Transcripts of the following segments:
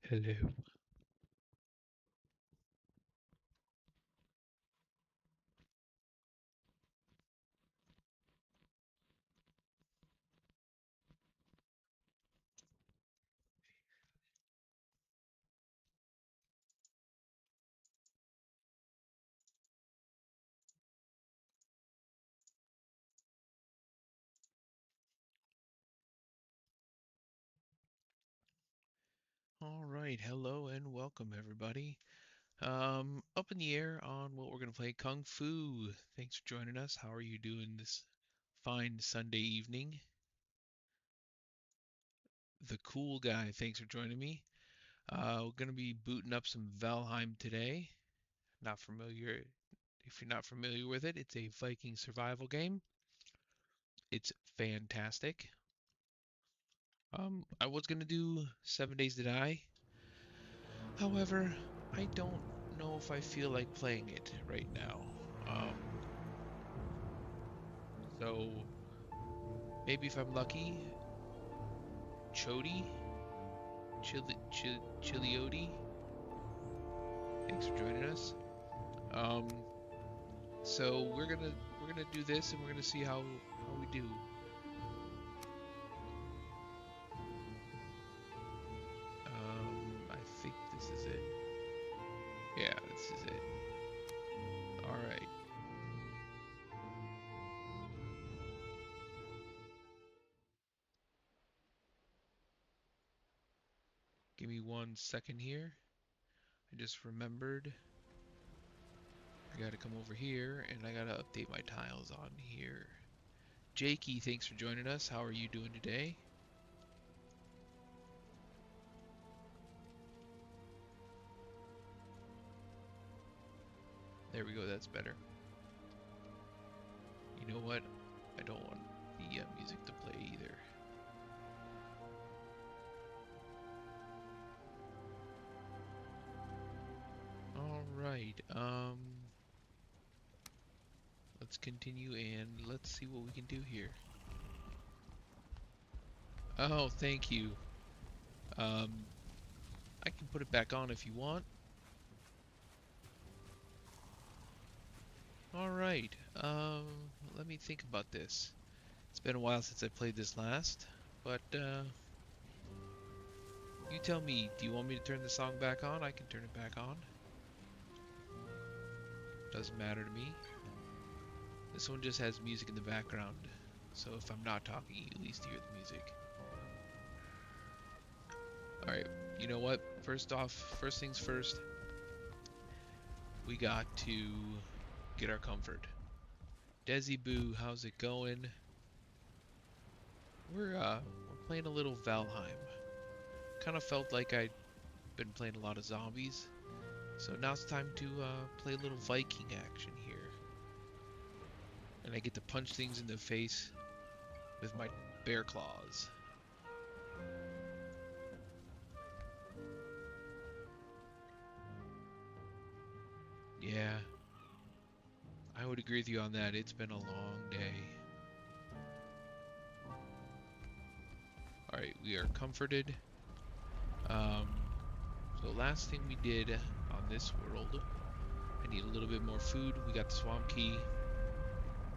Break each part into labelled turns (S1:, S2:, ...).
S1: Hello. All right, hello and welcome everybody. Up in the air on what we're gonna play Kung Fu. Thanks for joining us. How are you doing this fine Sunday evening? The cool guy, thanks for joining me. We're gonna be booting up some Valheim today. Not familiar, if you're not familiar with it, it's a Viking survival game. It's fantastic. I was gonna do 7 Days to Die. However, I don't know if I feel like playing it right now. Um, so maybe if I'm lucky, Chody, Chilioti, thanks for joining us. Um, so we're gonna do this and we're gonna see how we do. I think this is it. Yeah, this is it. All right, give me 1 second here. I just remembered I gotta come over here and I gotta update my tiles on here. Jakey, thanks for joining us. How are you doing today? There we go, that's better. You know what? I don't want the music to play either. Alright, let's continue and let's see what we can do here. Oh, thank you. Um, I can put it back on if you want. Alright, let me think about this. It's been a while since I played this last, but, you tell me, do you want me to turn the song back on? I can turn it back on. Doesn't matter to me. This one just has music in the background, so if I'm not talking, you at least hear the music. Alright, you know what? First off, first things first, we got to get our comfort. Desi Boo, how's it going? We're playing a little Valheim. Kind of felt like I'd been playing a lot of zombies, so now it's time to play a little Viking action here. And I get to punch things in the face with my bear claws. Yeah, I would agree with you on that. It's been a long day. Alright, we are comforted. Um, so last thing we did on this world, I need a little bit more food. We got the swamp key.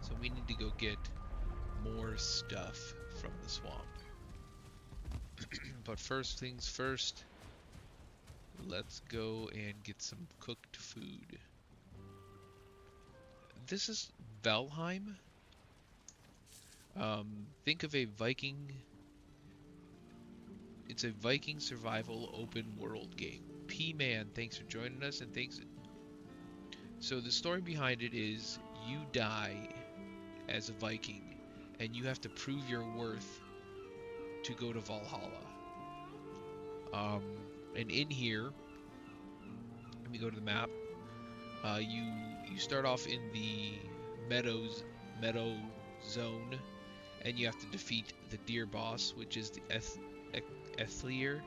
S1: So we need to go get more stuff from the swamp. But first things first, let's go and get some cooked food. This is Valheim. Think of a Viking. It's a Viking survival open world game. P-Man, thanks for joining us and thanks. So the story behind it is you die as a Viking and you have to prove your worth to go to Valhalla. Um, and in here, let me go to the map. You start off in the meadow zone, and you have to defeat the deer boss, which is the Ethlier.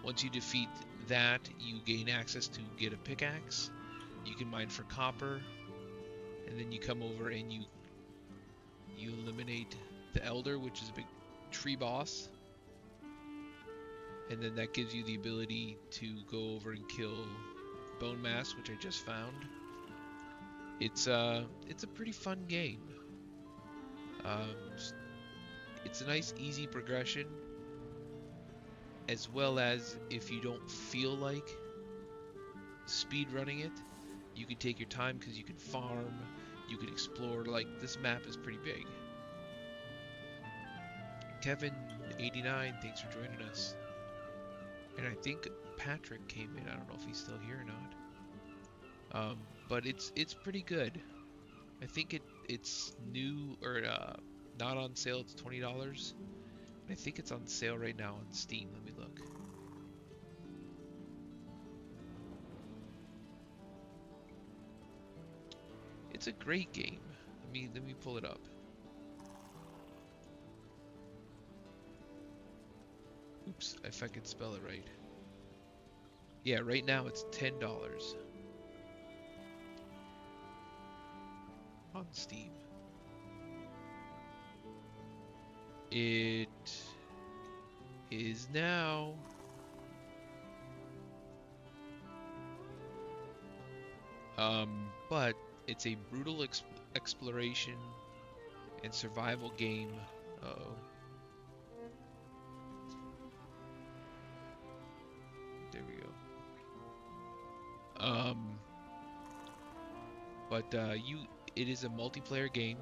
S1: Once you defeat that, you gain access to get a pickaxe. You can mine for copper, and then you come over and you eliminate the Elder, which is a big tree boss. and then that gives you the ability to go over and kill bone mass, which I just found. It's a pretty fun game. Um, it's a nice easy progression, as well as if you don't feel like speed running it, you can take your time because you can farm, you can explore. Like, this map is pretty big. Kevin 89, thanks for joining us. And I think Patrick came in. I don't know if he's still here or not. But it's pretty good. I think it's new, or not on sale. It's $20. I think it's on sale right now on Steam. Let me look. It's a great game. Let me pull it up. Oops, if I could spell it right. Yeah, right now it's $10 on Steam. It is now. But it's a brutal exploration and survival game. Uh-oh. There we go. It is a multiplayer game.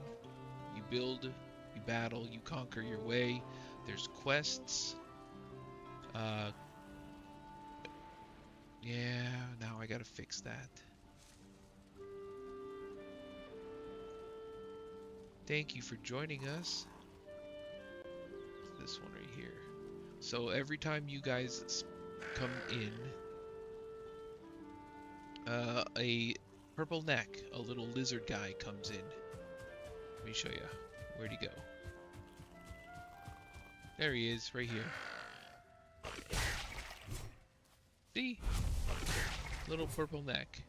S1: You build, you battle, you conquer your way. There's quests. Yeah, now I gotta fix that. Thank you for joining us. This one right here. So every time you guys come in, a purple neck, a little lizard guy comes in. Let me show you. Where'd he go? There he is, right here. See? Little purple neck.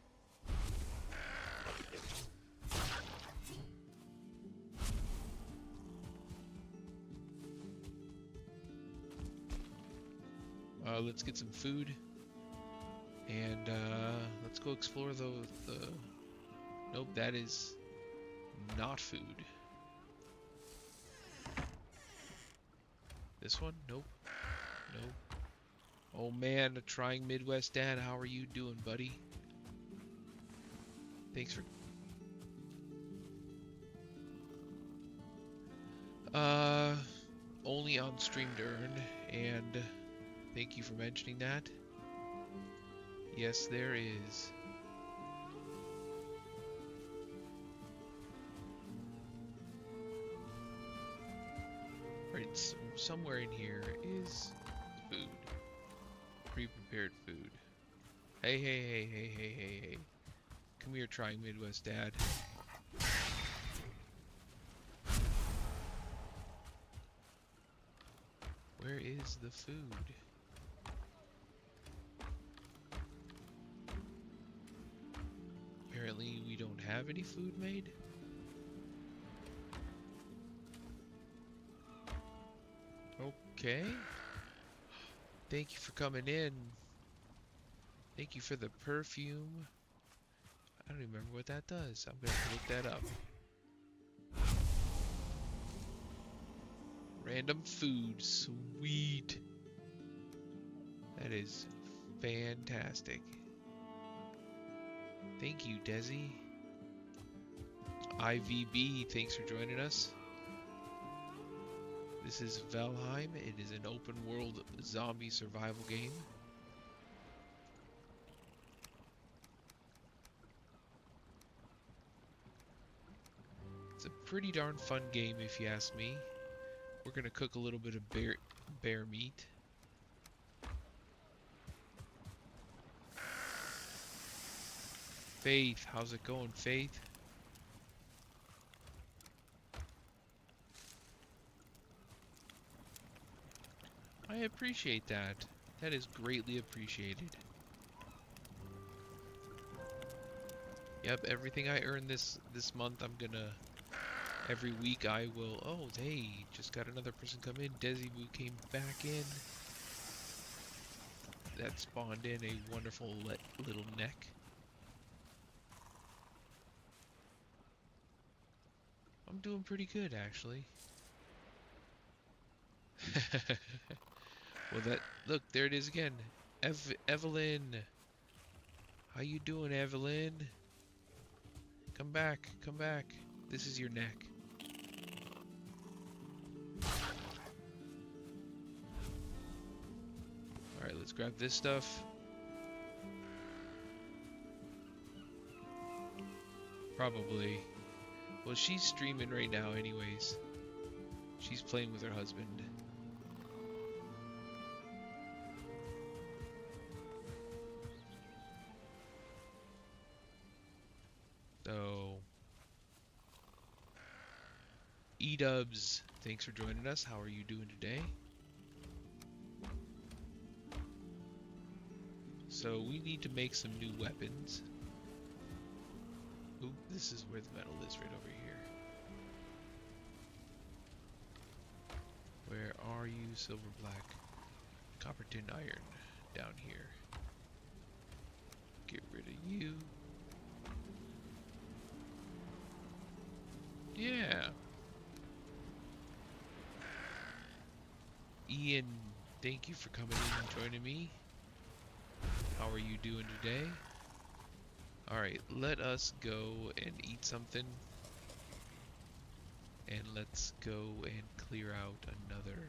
S1: Let's get some food. And let's go explore the... Nope, that is not food. This one? Nope. Nope. Oh man, trying Midwest Dad, how are you doing, buddy? Thanks for... Only on stream to earn, and thank you for mentioning that. Yes, there is. Right, somewhere in here is food. Pre-prepared food. Hey, hey, hey, hey, hey, hey, hey. Come here, trying Midwest Dad. Where is the food? Apparently we don't have any food made. Okay. Thank you for coming in. Thank you for the perfume. I don't even remember what that does. I'm gonna look that up. Random food. Sweet. That is fantastic. Thank you, Desi. IVB, thanks for joining us. This is Valheim. It is an open world zombie survival game. It's a pretty darn fun game if you ask me. We're gonna cook a little bit of bear meat. Faith, how's it going, Faith? I appreciate that. That is greatly appreciated. Yep, everything I earn this month, I'm gonna... Every week I will... Oh, hey, just got another person come in. Desi Boo came back in. that spawned in a wonderful little neck. I'm doing pretty good, actually. Well, look, there it is again. Evelyn. How you doing, Evelyn? Come back, come back. This is your neck. Alright, let's grab this stuff. Probably. Well, she's streaming right now anyways. She's playing with her husband. So, E-dubs, thanks for joining us. How are you doing today? So we need to make some new weapons. Ooh, this is where the metal is, right over here. Where are you, silver black? Copper tin iron, down here. Get rid of you. Yeah. Ian, thank you for coming in and joining me. How are you doing today? Alright, let us go and eat something. And let's go and clear out another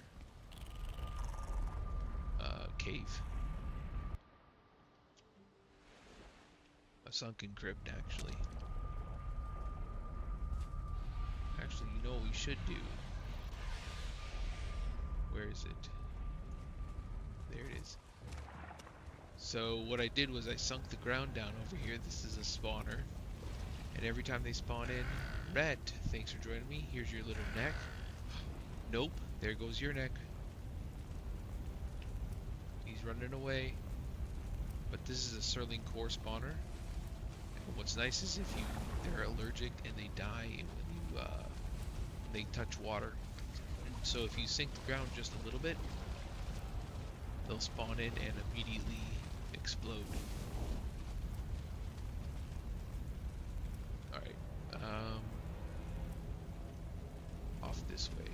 S1: cave. A sunken crypt, actually. Actually, you know what we should do? Where is it? There it is. So what I did was I sunk the ground down over here. This is a spawner. And every time they spawn in, Red, thanks for joining me. Here's your little neck. Nope, there goes your neck. He's running away. But this is a Serling core spawner. And what's nice is if they're allergic and they die when they touch water. So if you sink the ground just a little bit, they'll spawn in and immediately explode. Alright, off this way.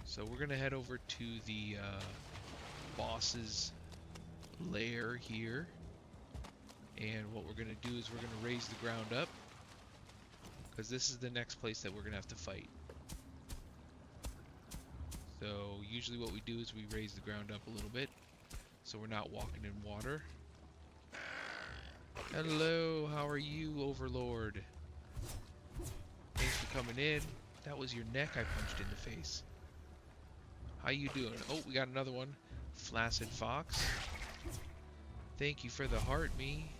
S1: So we're gonna head over to the boss's lair here. And what we're gonna do is we're gonna raise the ground up, because this is the next place that we're gonna have to fight. So usually what we do is we raise the ground up a little bit, so we're not walking in water. Hello, how are you, Overlord? Thanks for coming in. That was your neck I punched in the face. How you doing? Oh, we got another one. Flaccid Fox. Thank you for the heart, me.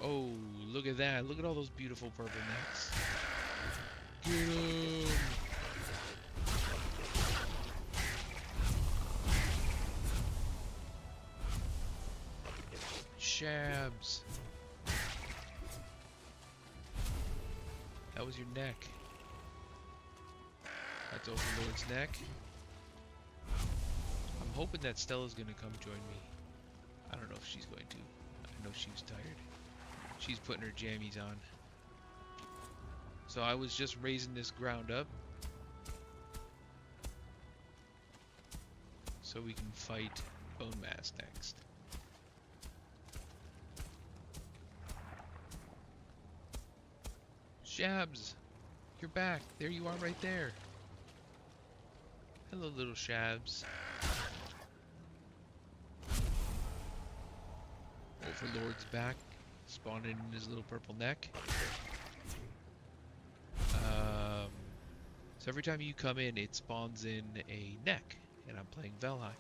S1: Oh, look at that. Look at all those beautiful purple necks. Get 'em! Shabs. That was your neck. That's Overlord's neck. I'm hoping that Stella's gonna come join me. I don't know if she's going to. I know she was tired. She's putting her jammies on. So I was just raising this ground up so we can fight Bone Mass next. Shabs! You're back! There you are right there! Hello, little Shabs. Overlord's back, spawning in his little purple neck. So every time you come in, it spawns in a neck, and I'm playing Valheim.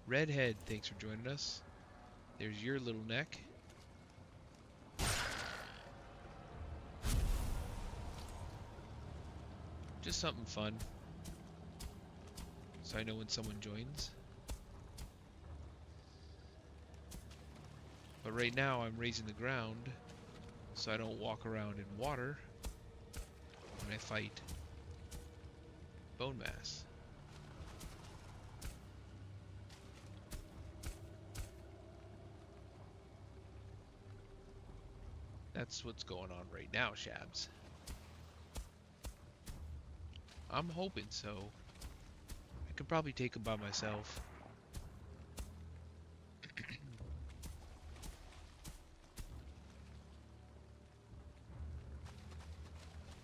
S1: Redhead, thanks for joining us. There's your little neck. Just something fun, so I know when someone joins. But right now I'm raising the ground so I don't walk around in water when I fight Bone Mass. That's what's going on right now, Shabs. I'm hoping so. I could probably take him by myself.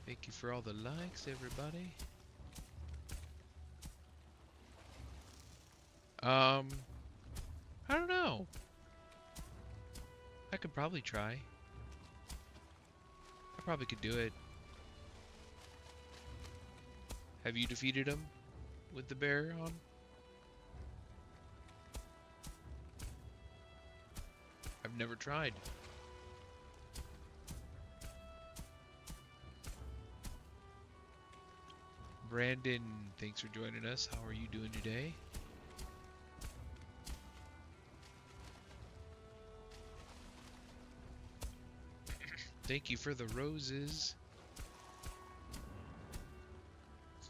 S1: Thank you for all the likes, everybody. I don't know. I could probably try. I probably could do it. Have you defeated him with the bear on? I've never tried. Brandon, thanks for joining us. How are you doing today? Thank you for the roses.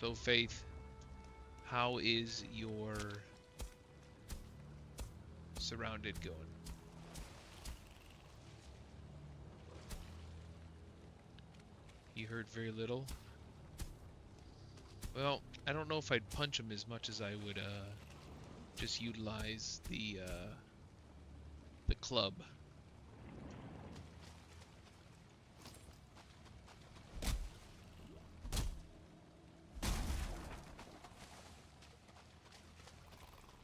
S1: So, Faith, how is your Surrounded going? You heard very little. Well, I don't know if I'd punch him as much as I would just utilize the club.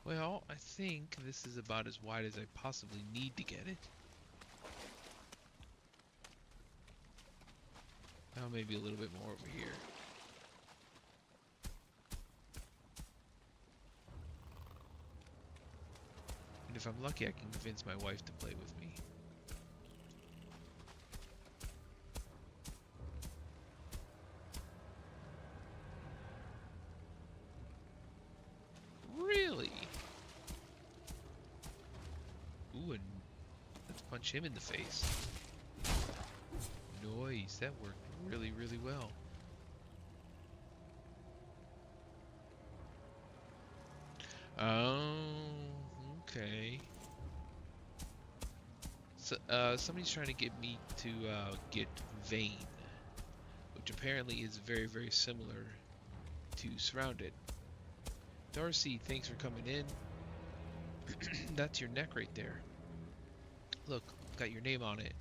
S1: Well, I think this is about as wide as I possibly need to get it. Now maybe a little bit more over here. And if I'm lucky, I can convince my wife to play with me. Really? Ooh, and let's punch him in the face. Nice, that worked really, really well. Oh, okay. So, somebody's trying to get me to get Vane, which apparently is very, very similar to Surrounded. Darcy, thanks for coming in. That's your neck right there. Look, got your name on it.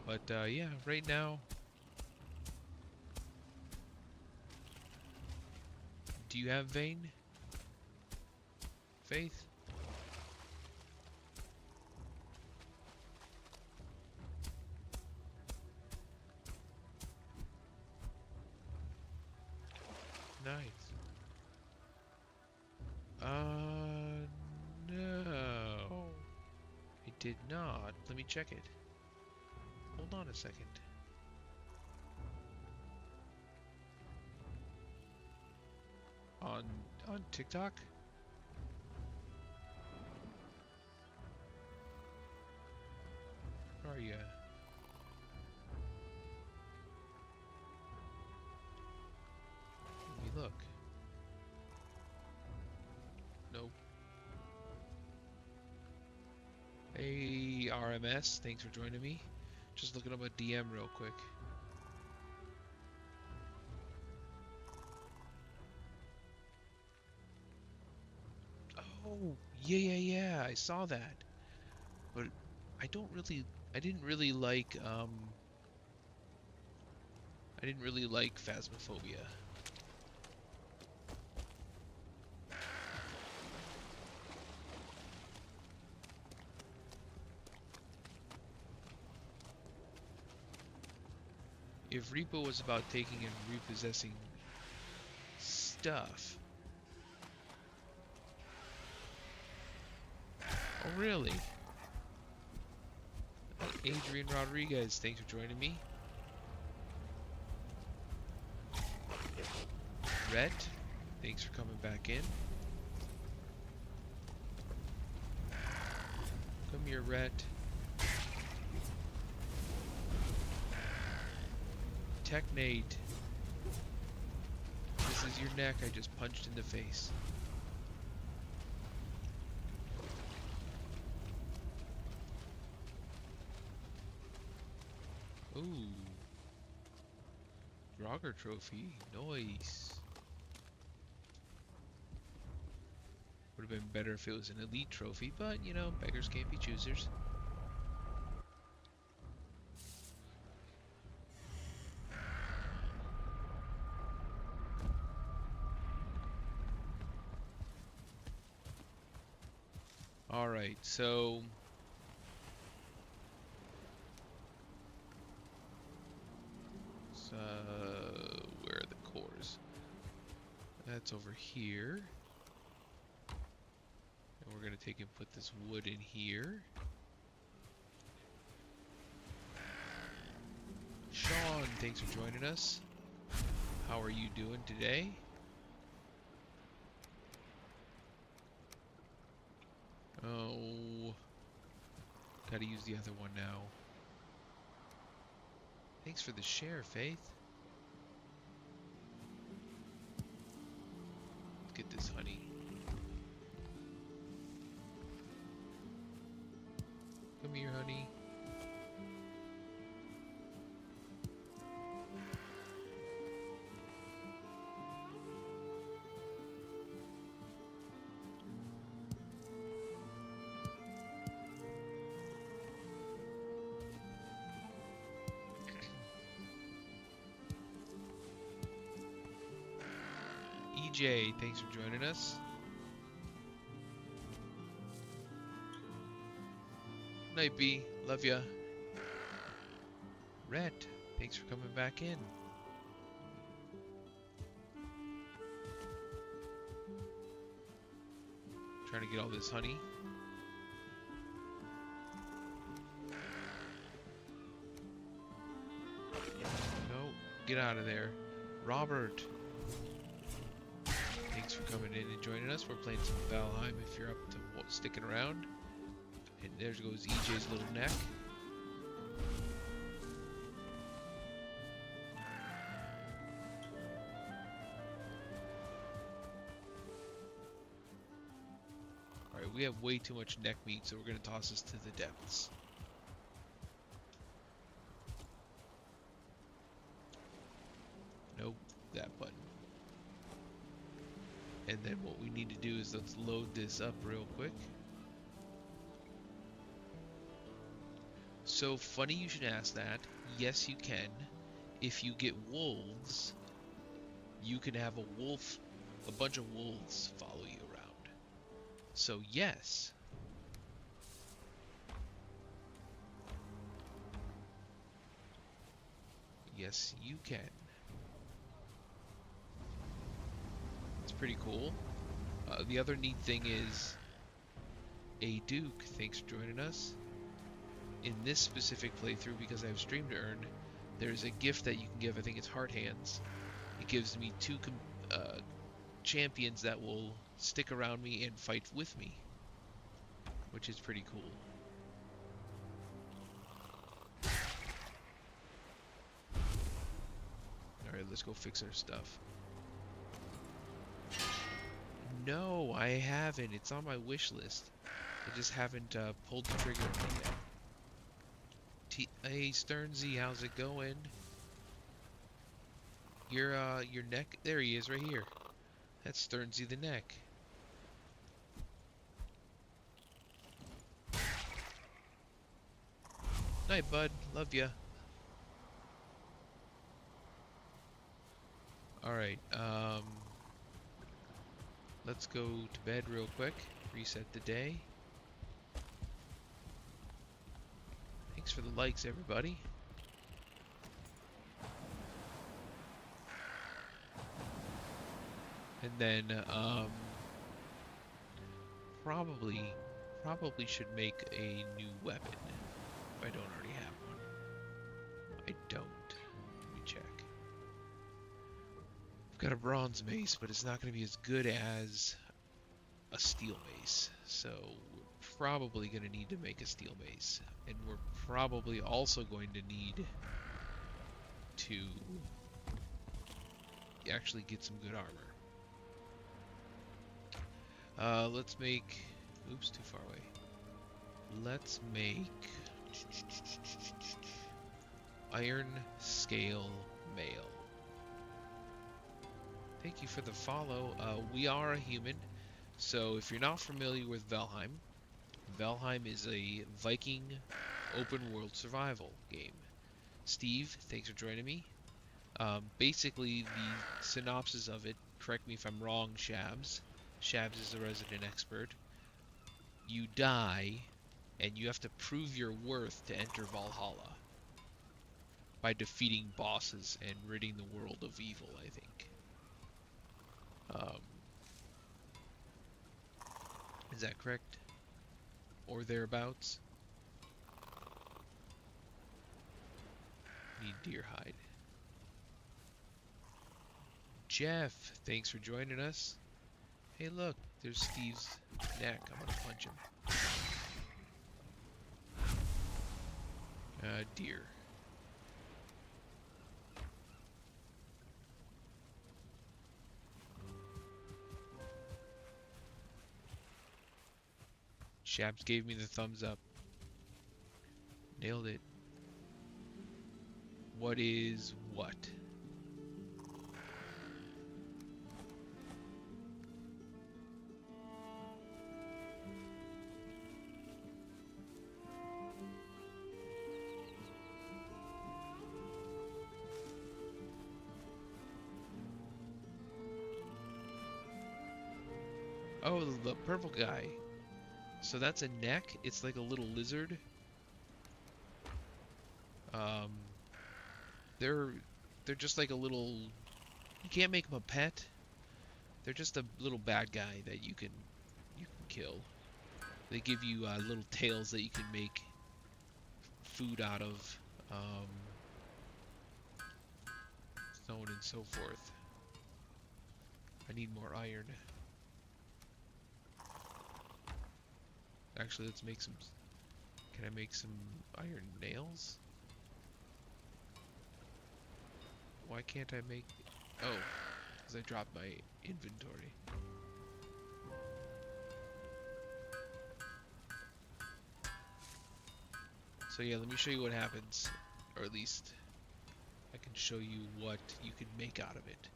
S1: But yeah, right now, do you have Vane? Faith? Nice. No. I did not. Let me check it. Hold on a second. On TikTok? Where are you? Let me look. Nope. Hey, RMS, thanks for joining me. Just looking up a DM real quick. Oh, yeah, I saw that. But I didn't really like Phasmophobia. If Repo was about taking and repossessing stuff. Oh, really? Adrian Rodriguez, thanks for joining me. Rhett, thanks for coming back in. Come here, Rhett. Technate. This This is your neck I just punched in the face. Ooh. Draugr trophy. Nice. Would have been better if it was an elite trophy, but you know, beggars can't be choosers. Alright, so where are the cores? That's over here. And we're gonna take and put this wood in here. Sean, thanks for joining us. How are you doing today? Oh, gotta use the other one now. Thanks for the share, Faith. Let's get this honey. Come here, honey. EJ, thanks for joining us. Night B, love ya. Rhett, thanks for coming back in. Trying to get all this honey. No, get out of there. Robert, thanks for coming in and joining us. We're playing some Valheim if you're up to sticking around. And there goes EJ's little neck. Alright, we have way too much neck meat, so we're going to toss this to the depths. Nope, that button. And then what we need to do is let's load this up real quick. So funny you should ask that. Yes, you can. If you get wolves, you can have a bunch of wolves follow you around. So yes. Yes, you can. It's pretty cool. The other neat thing is, A Duke, thanks for joining us. In this specific playthrough, because I have stream to earn, there's a gift that you can give. I think it's Heart Hands. It gives me two champions that will stick around me and fight with me, which is pretty cool. Alright, let's go fix our stuff. No, I haven't. It's on my wish list. I just haven't pulled the trigger yet. Hey Sternsy, how's it going? Your neck, there he is, right here. That's Sternsy the neck. Night, bud. Love ya. Alright, let's go to bed real quick. Reset the day. Thanks for the likes, everybody. And then, probably should make a new weapon. If I don't already have one. I don't. Let me check. I've got a bronze mace, but it's not going to be as good as a steel mace. So, we're probably going to need to make a steel mace. And we're probably also going to need to actually get some good armor. Let's make... Oops, too far away. Let's make... Iron Scale Mail. Thank you for the follow. We are a human, so if you're not familiar with Valheim, Valheim is a Viking open world survival game. Steve, thanks for joining me. Basically, the synopsis of it, correct me if I'm wrong, Shabs. Shabs is a resident expert. You die, and you have to prove your worth to enter Valhalla by defeating bosses and ridding the world of evil, I think. Is that correct? Or thereabouts? Need deer hide. Jeff, thanks for joining us. Hey look, there's Steve's neck. I'm gonna punch him. Deer. Shabs gave me the thumbs up. Nailed it. What is what? Oh, the purple guy. So that's a neck. It's like a little lizard. They're just like a little. You can't make them a pet. They're just a little bad guy that you can kill. They give you little tails that you can make food out of, so on and so forth. I need more iron. Actually, let's make some... Can I make some iron nails? Why can't I make... Oh, because I dropped my inventory. So yeah, let me show you what happens. Or at least, I can show you what you can make out of it.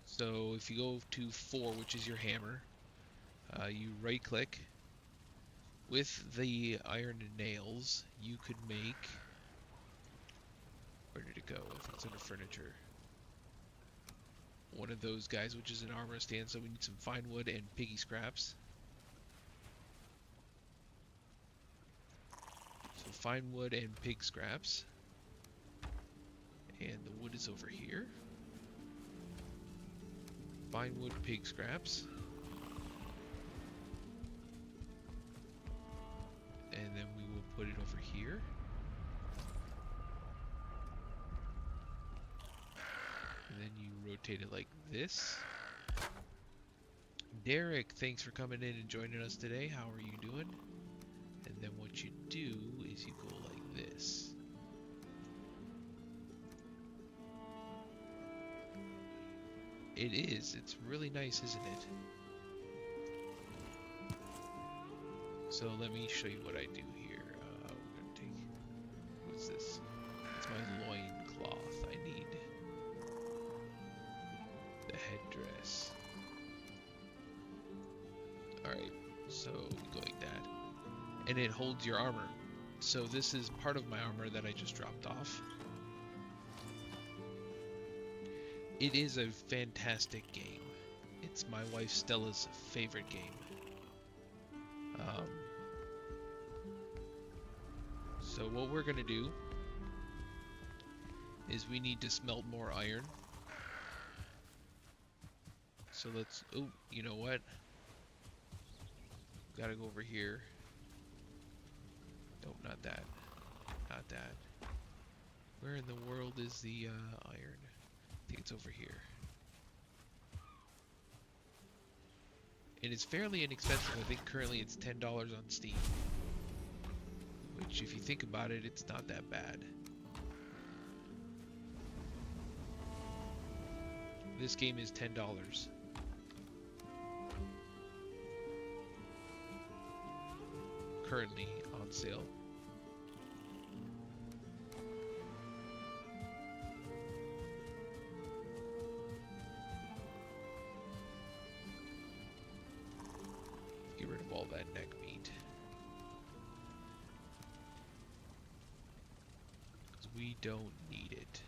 S1: So if you go to 4, which is your hammer, you right click. With the iron nails, you could make... Where did it go? I think it's under furniture. One of those guys, which is an armor stand, so we need some fine wood and piggy scraps. So fine wood and pig scraps. And the wood is over here. Fine wood, pig scraps. And then we will put it over here. And then you rotate it like this. Derek, thanks for coming in and joining us today. How are you doing? And then what you do is you go like this. It is. It's really nice, isn't it? So let me show you what I do here. We're gonna take... What's this? It's my loin cloth. I need the headdress. Alright, so go like that. And it holds your armor. So this is part of my armor that I just dropped off. It is a fantastic game. It's my wife Stella's favorite game. So what we're gonna do is we need to smelt more iron. So let's, oh, you know what? Gotta go over here. Nope, not that. Not that. Where in the world is the iron? I think it's over here. And it's fairly inexpensive. I think currently it's $10 on Steam. Which, if you think about it, it's not that bad. This game is $10. Currently on sale. Get rid of all that neck meat. Because we don't need it.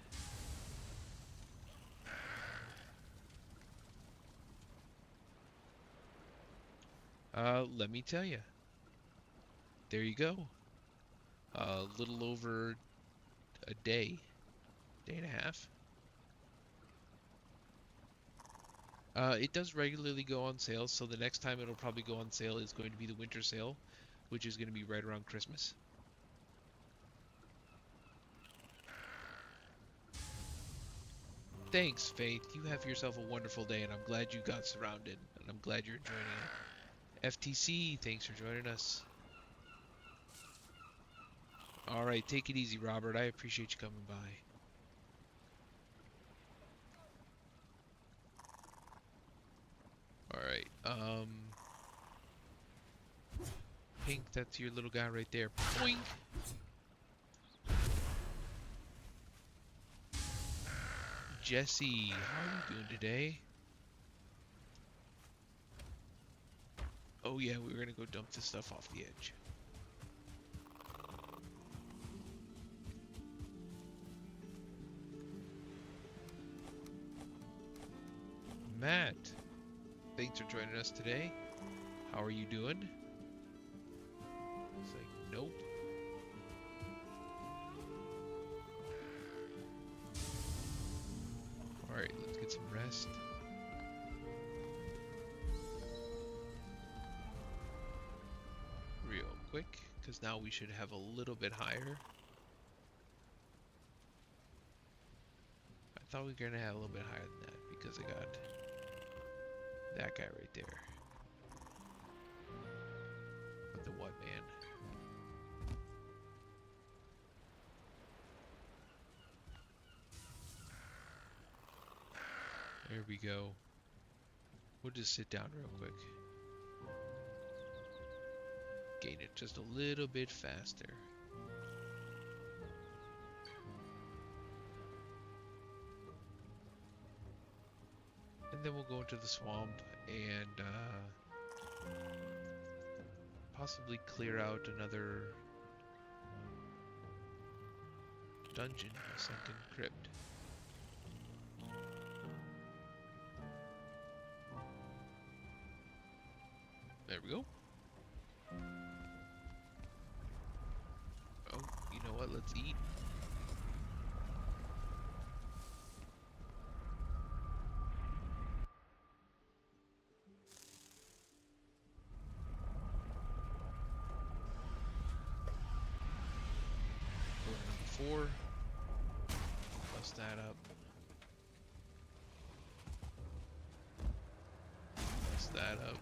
S1: Let me tell you. There you go. A little over a day and a half. It does regularly go on sale, so the next time it'll probably go on sale is going to be the winter sale, which is going to be right around Christmas. Thanks, Faith. You have yourself a wonderful day, and I'm glad you got surrounded, and I'm glad you're enjoying it. FTC, thanks for joining us. Alright, take it easy, Robert. I appreciate you coming by. Alright, Pink, that's your little guy right there. Boing! Jesse, how are you doing today? Oh yeah, we were gonna go dump this stuff off the edge. Matt, thanks for joining us today. How are you doing? It's like, nope. Alright, let's get some rest. Real quick, because now we should have a little bit higher. I thought we were gonna have a little bit higher than that because I got that guy right there. But the what, man? There we go. We'll just sit down real quick. Gain it just a little bit faster. And then we'll go into the swamp and possibly clear out another dungeon, a sunken crypt. There we go. Oh, you know what? Let's eat. Number 4. Bust that up. Bust that up.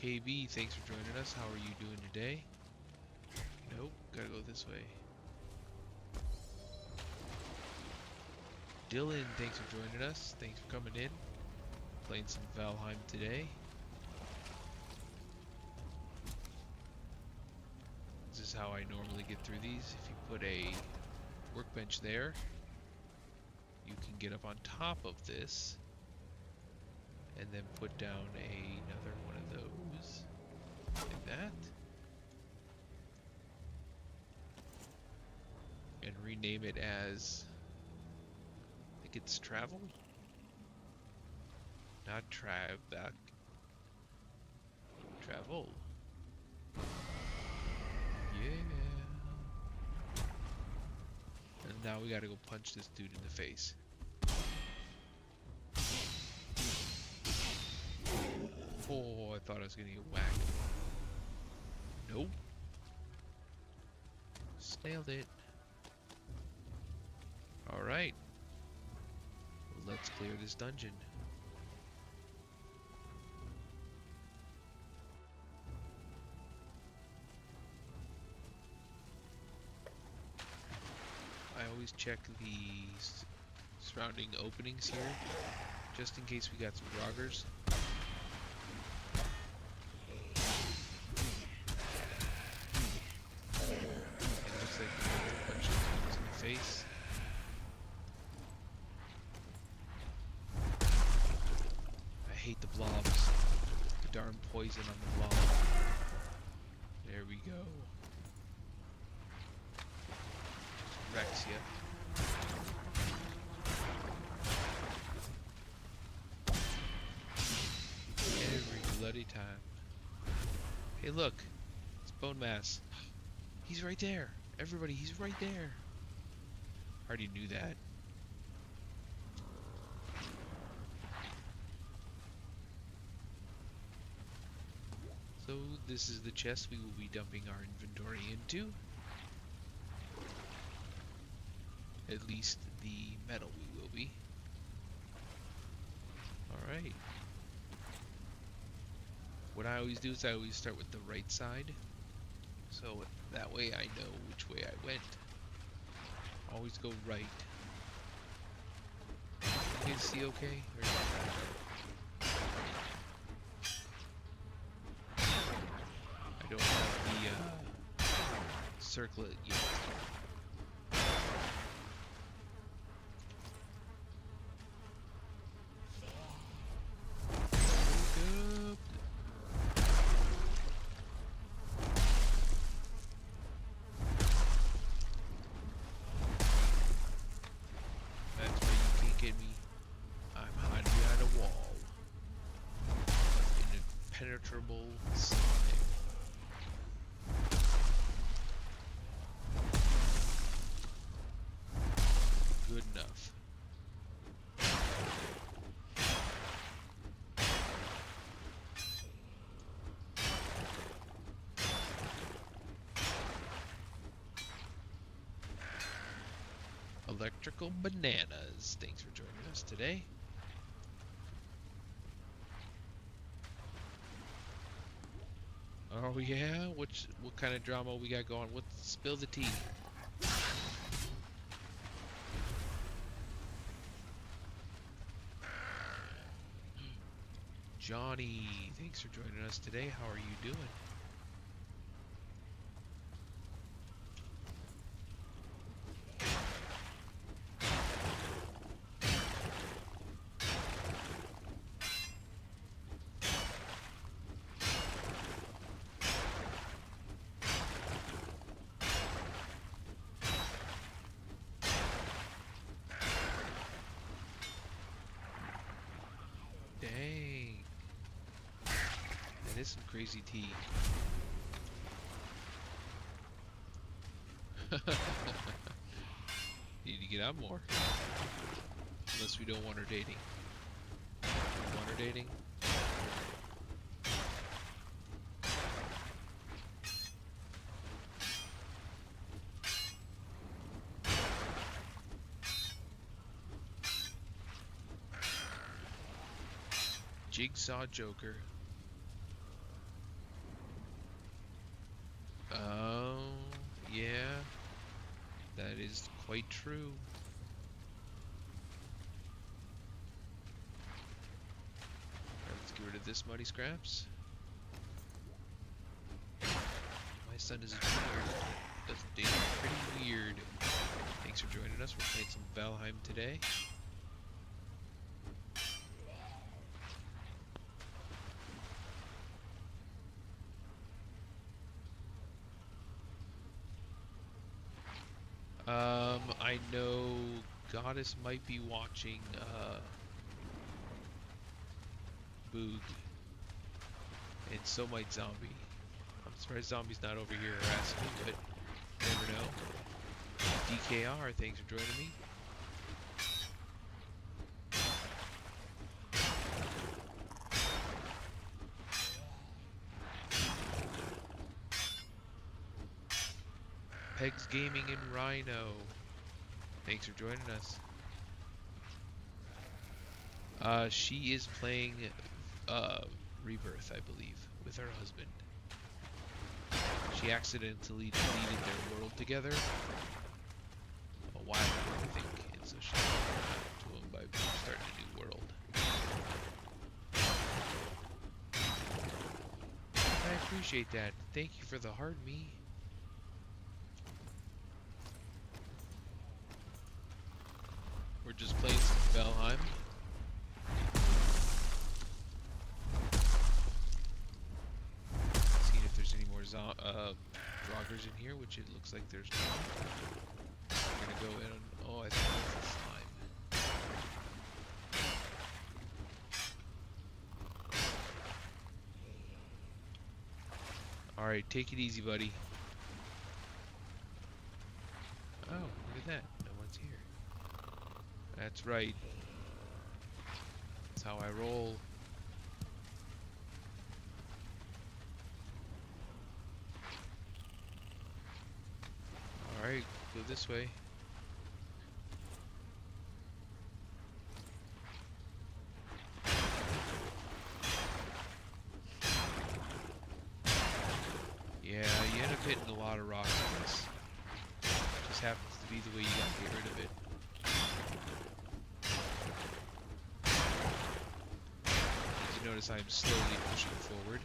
S1: KB, thanks for joining us. How are you doing today? Nope, gotta go this way. Dylan, thanks for joining us. Thanks for coming in. Playing some Valheim today. This is how I normally get through these. If you put a workbench there, you can get up on top of this and then put down another one of those, like that, and rename it as, I think it's travel, not back, travel. Yeah. And now we gotta go punch this dude in the face. Oh, I thought I was gonna get whacked. Nope. Nailed it. Alright. Let's clear this dungeon. always check the surrounding openings here, just in case we got some groggers. It looks like we got a bunch of things in the face. I hate the blobs. The darn poison on the blob. There we go. Rexia. Every bloody time. Hey look, it's Bone Mass. He's right there. Everybody, he's right there. Already knew that. So this is the chest we will be dumping our inventory into. At least the metal we will be. Alright. What I always do is I always start with the right side. So that way I know which way I went. Always go right. You guys see okay? Or I don't have the circlet yet. Impenetrable slime. Good enough. Electrical bananas. Thanks for joining us today. Oh yeah, what kind of drama we got going? Spill the tea. Johnny, thanks for joining us today. How are you doing? Dang. That is some crazy tea. Need to get out more. Unless we don't want her dating. Want her dating? Jigsaw Joker. Oh, yeah. That is quite true. Alright, let's get rid of this muddy scraps. My son is a junior. Does dating pretty weird. Thanks for joining us. We're playing some Valheim today. I know Goddess might be watching Boog, and so might Zombie. I'm surprised Zombie's not over here harassing me, but you never know. DKR, thanks for joining me. Pegs Gaming and Rhino. Thanks for joining us. She is playing Rebirth, I believe, with her husband. She accidentally deleted their world together a while ago, I think, and so she's to him by starting a new world. I appreciate that. Thank you for the heart, me. We're just playing some Valheim. Seeing if there's any more Draugrs in here, which it looks like there's not. We're gonna go in. Oh, I think that's the slime. All right, take it easy, buddy. Oh, look at that. No one's here. That's right. That's how I roll. Alright, go this way. Yeah, you end up hitting a lot of rocks on this. Just happens to be the way you gotta get rid of it. As you notice, I'm slowly pushing forward.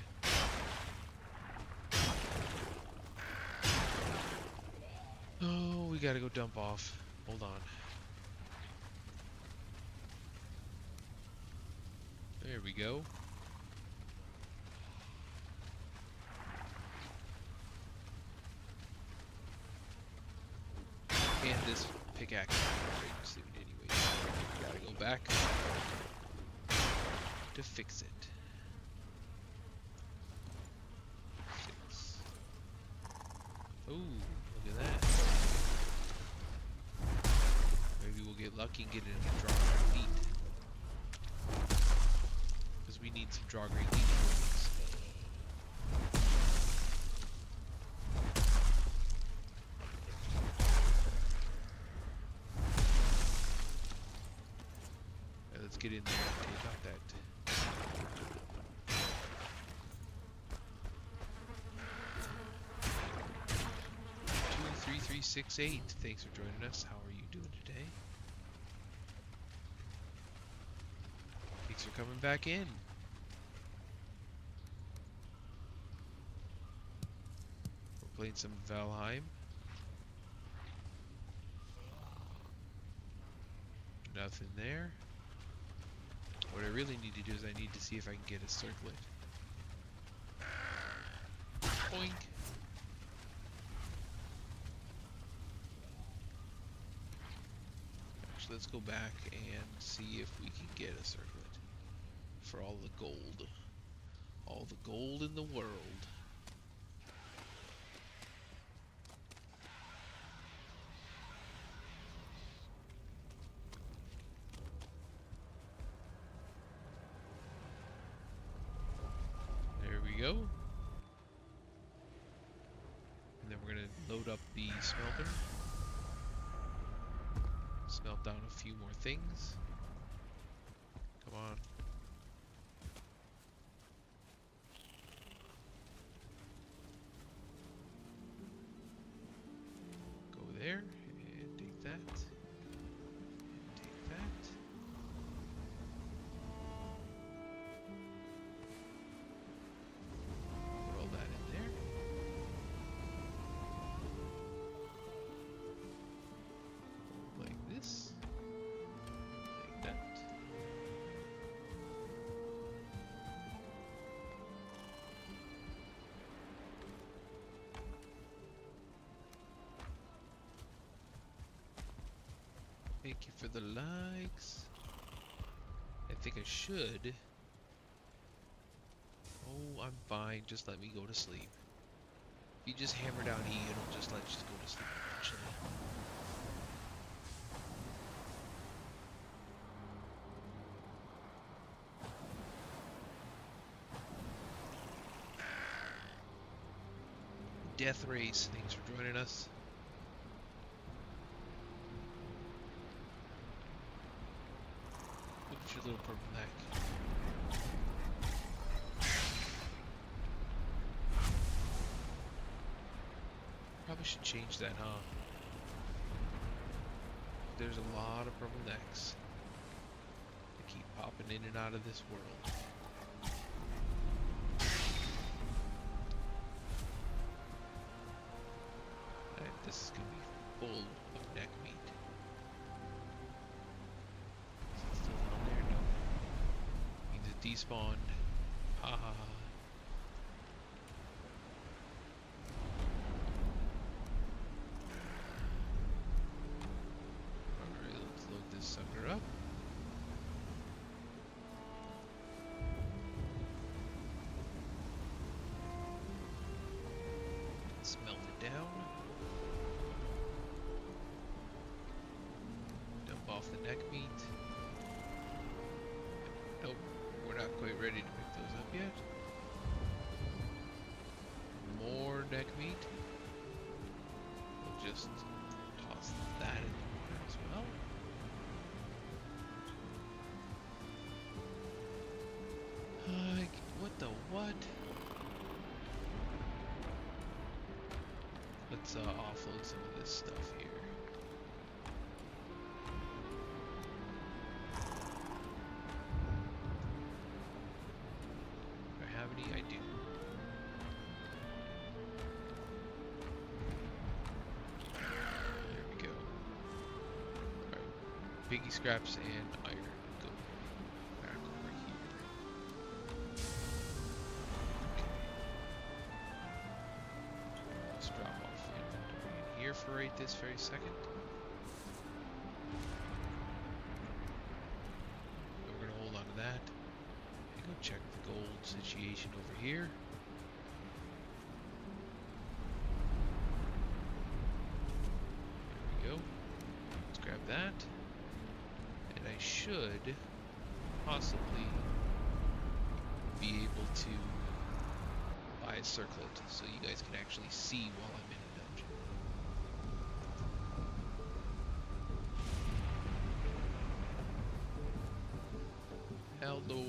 S1: Oh, we gotta go dump off. Hold on. There we go. And this pickaxe is great soon anyway. Gotta go back to fix it. 6. Ooh, look at that. Maybe we'll get lucky and get it in a Draugr meat. Because we need some Draugr meat for these. Let's get in there and take out that. 23368. Thanks for joining us. How are you doing today? Thanks for coming back in. We're playing some Valheim. Nothing there. What I really need to do is I need to see if I can get a circlet. Boink. Actually, let's go back and see if we can get a circlet. For all the gold. All the gold in the world. Go. And then we're going to load up the smelter. Smelt down a few more things. Come on. Go there and take that. And take that. Thank you for the likes. I think I should. Oh, I'm fine. Just let me go to sleep. If you just hammer down E, it'll just let you go to sleep eventually. Death Race, thanks for joining us. Look at your little purple neck. Probably should change that, huh? There's a lot of purple necks that keep popping in and out of this world. Alright, this is gonna be full of neck meat. Is it still down there? No. Means it despawned. Ha ha ha. Alright, let's load this sucker up. Smelt it down. Dump off the neck meat. Nope, we're not quite ready to pick those up yet. More neck meat. We'll just toss that in there as well. What the what? Let's offload some of this stuff here. Do I have any? I do. There we go. Alright. Piggy scraps and iron. Go back over here. Let's drop off inventory in here for right this very second. We're gonna hold on to that and go check the gold situation over here. There we go. Let's grab that. And I should possibly be able to buy a circlet so you guys can actually see while I'm in a dungeon. Hello.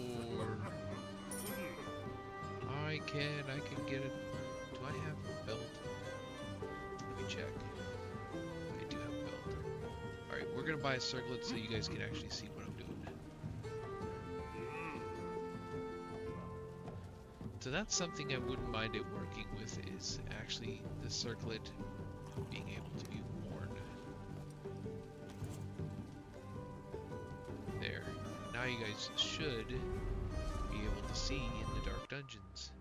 S1: I can get it. Do I have a belt? Let me check. I do have a belt. Alright, we're gonna buy a circlet so you guys can actually see what I'm doing. So that's something I wouldn't mind it working with, is actually the circlet being able to be worn. There. Now you guys should be able to see in the dark dungeons.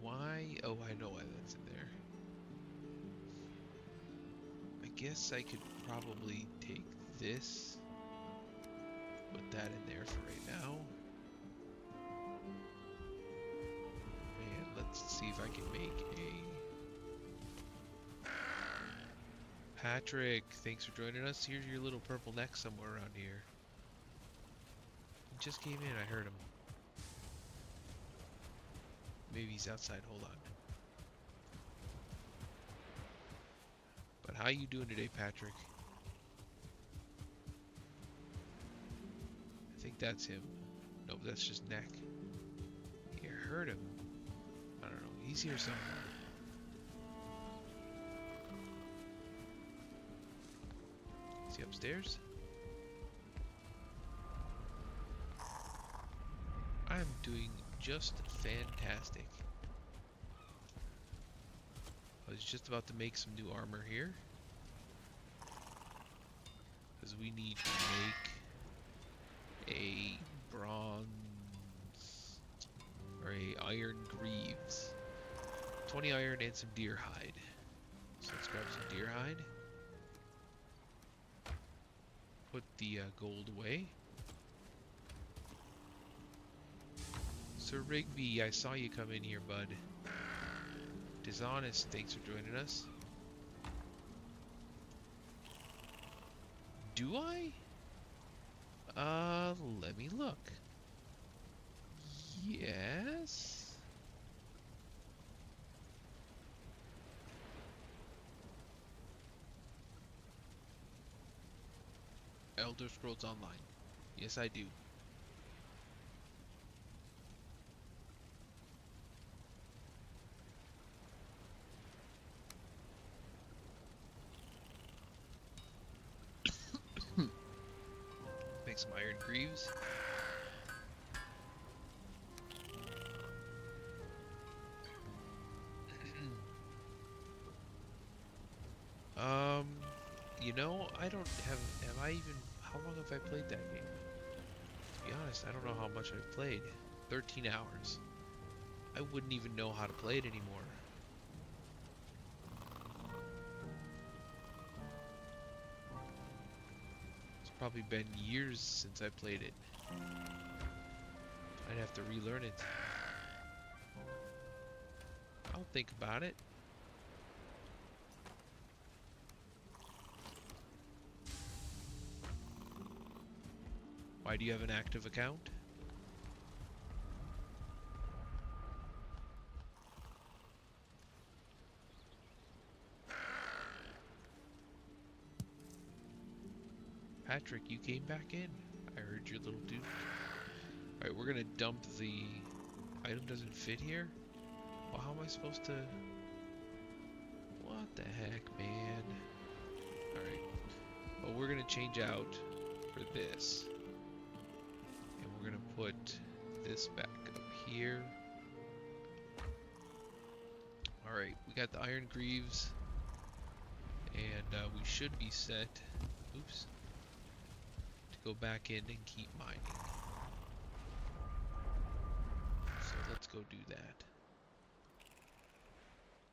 S1: Why? Oh, I know why that's in there. I guess I could probably take this, put that in there for right now. And let's see if I can make a... Patrick, thanks for joining us. Here's your little purple neck somewhere around here. He just came in, I heard him. Maybe he's outside, hold on. But how you doing today, Patrick? I think that's him. Nope, that's just neck. Yeah, I heard him. I don't know, he's here somewhere. Is he upstairs? I'm doing just fantastic. I was just about to make some new armor here, because we need to make a bronze or a iron greaves. 20 iron and some deer hide. So let's grab some deer hide. Put the gold away. Sir Rigby, I saw you come in here, bud. Dishonest, thanks for joining us. Do I? Let me look. Yes. Elder Scrolls Online. Yes, I do. Make some iron greaves. um, I don't have I even, how long have I played that game? To be honest, I don't know how much I've played. 13 hours. I wouldn't even know how to play it anymore. It's probably been years since I played it. I'd have to relearn it. I'll think about it. Why do you have an active account? Patrick, you came back in. I heard your little dude. Alright, we're gonna dump the item doesn't fit here? Well, how am I supposed to... What the heck, man? Alright. Well, we're gonna change out for this. And we're gonna put this back up here. Alright, we got the iron greaves. And we should be set. Oops. To go back in and keep mining. So let's go do that.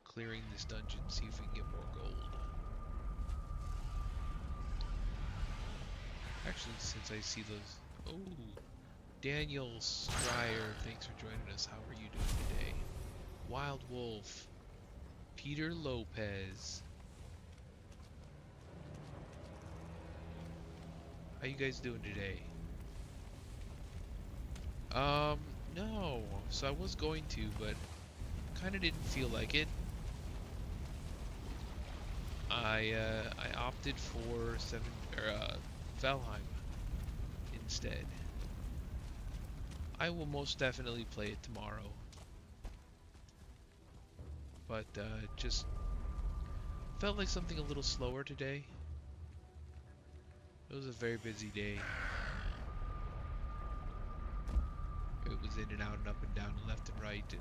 S1: Clearing this dungeon, see if we can get more gold. Actually, since I see those... Oh! Daniel Stryer, thanks for joining us. How are you doing today? Wild Wolf. Peter Lopez. How you guys doing today? No. So I was going to, but kind of didn't feel like it. I opted for Valheim instead. I will most definitely play it tomorrow. But just felt like something a little slower today. It was a very busy day. It was in and out and up and down and left and right, and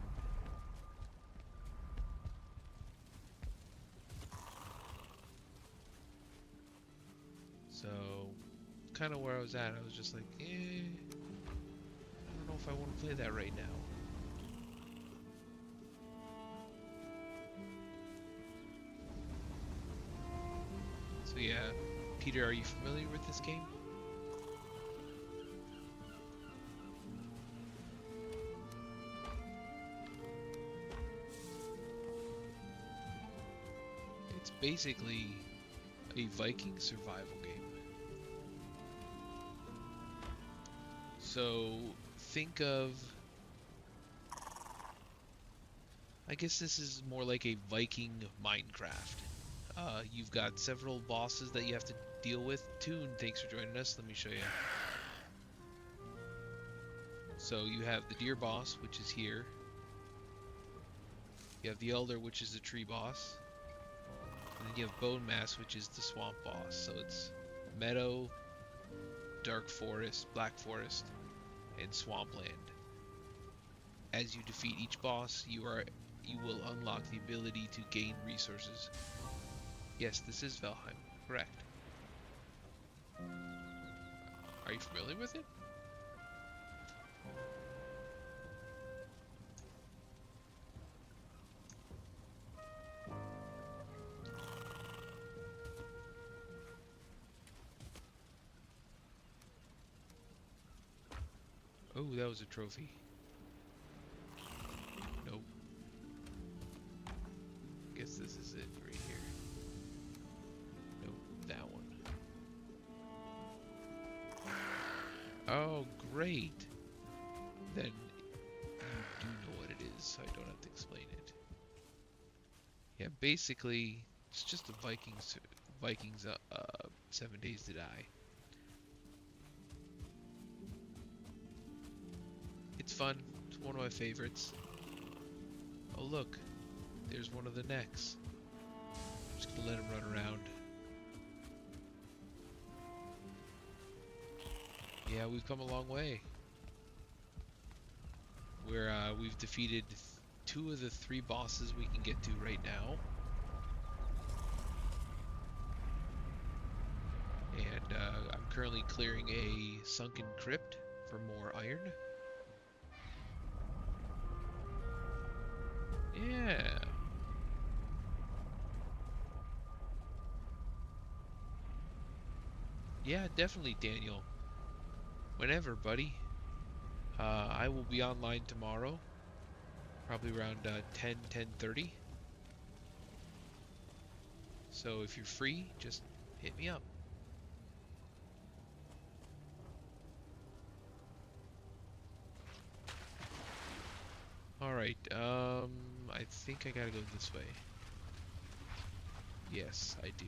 S1: so kind of where I was at, I was just like, I don't know if I want to play that right now. So yeah, Peter, are you familiar with this game? It's basically a Viking survival game. So think of, I guess this is more like a Viking Minecraft. You've got several bosses that you have to deal with. Toon, thanks for joining us. Let me show you. So you have the deer boss, which is here. You have the elder, which is the tree boss. And then you have bone mass, which is the swamp boss. So it's meadow, dark forest, black forest, and swampland. As you defeat each boss, you will unlock the ability to gain resources. Yes, this is Valheim, correct. Are you familiar with it? Oh, that was a trophy. Nope. Guess this is it right here. Nope, that one. Oh, great. Then you do know what it is, so I don't have to explain it. Yeah, basically, it's just a Vikings 7 Days to Die. It's fun. It's one of my favorites. Oh look, there's one of the necks. I'm just gonna let him run around. Yeah, we've come a long way. We've defeated 2 of the 3 bosses we can get to right now. And I'm currently clearing a sunken crypt for more iron. Yeah. Yeah, definitely, Daniel. Whenever, buddy. I will be online tomorrow, probably around 10:30. So if you're free, just hit me up. Alright, I think I gotta go this way. Yes, I do.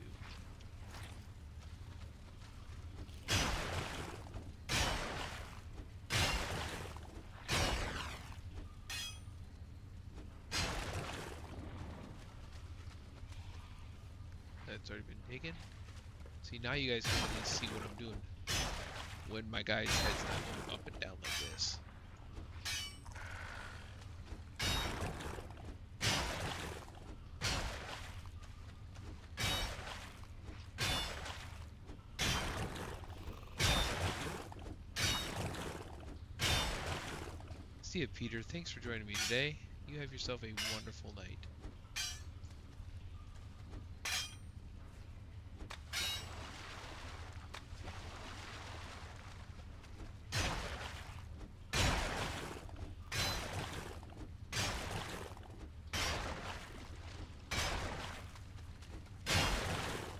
S1: That's already been taken. See, now you guys can at least see what I'm doing when my guy's head's not going up and down like this. See ya, Peter. Thanks for joining me today. You have yourself a wonderful night.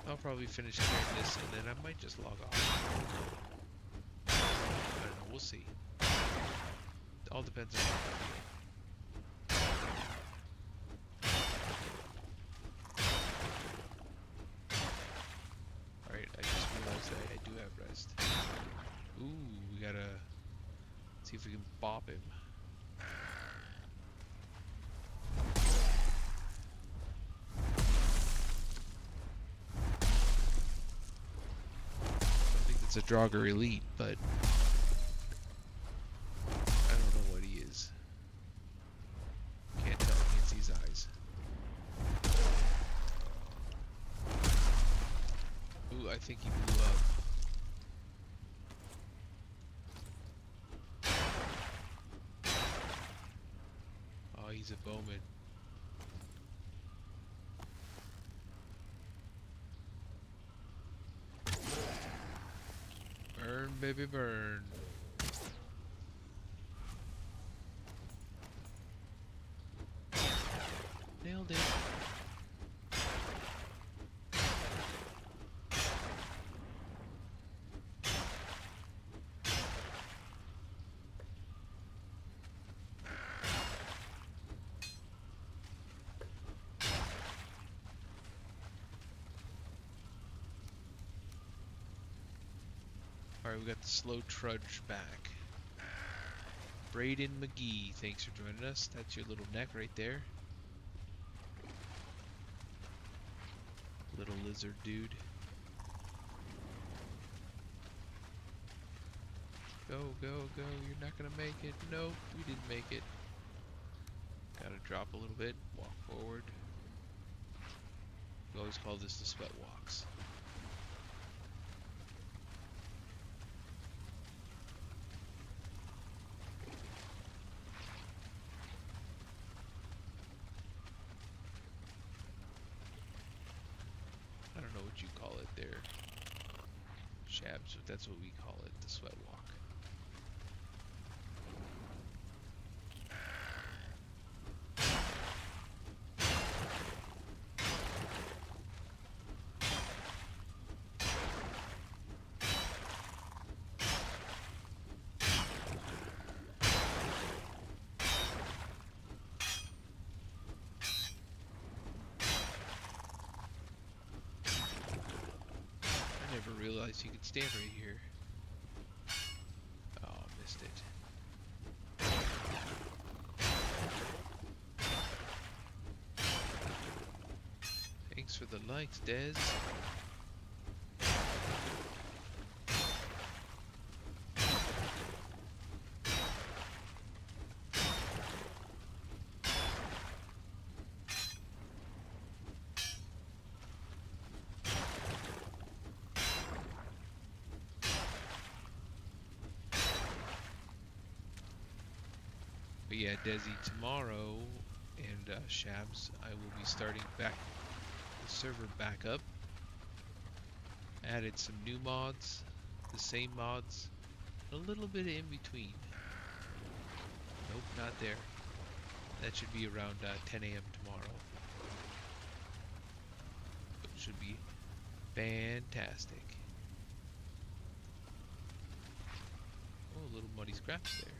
S1: I'll probably finish clearing this and then I might just log off. I don't know, we'll see. It all depends on how I feel. Alright, I just realized that I do have rest. Ooh, we gotta see if we can bop him. I think it's a Draugr Elite, but I don't know what he is. Can't tell, can't see his eyes. Ooh, I think he blew up. Oh, he's a bowman. Burn, baby, burn. Nailed it. Alright, we got the slow trudge back. Braden McGee, thanks for joining us. That's your little neck right there. Little lizard dude. Go, go, go. You're not gonna make it. Nope, we didn't make it. Gotta drop a little bit, walk forward. We always call this the sweat walks. I don't know what you call it there, Shabs, but that's what we call it, the sweat walk. I never realized you could stand right here. Oh, missed it. the likes, Dez. But yeah, Desi, tomorrow and Shabs, I will be starting back the server back up. Added some new mods, the same mods, a little bit in between. Nope, not there. That should be around 10 a.m. tomorrow. It should be fantastic. Oh, little muddy scraps there.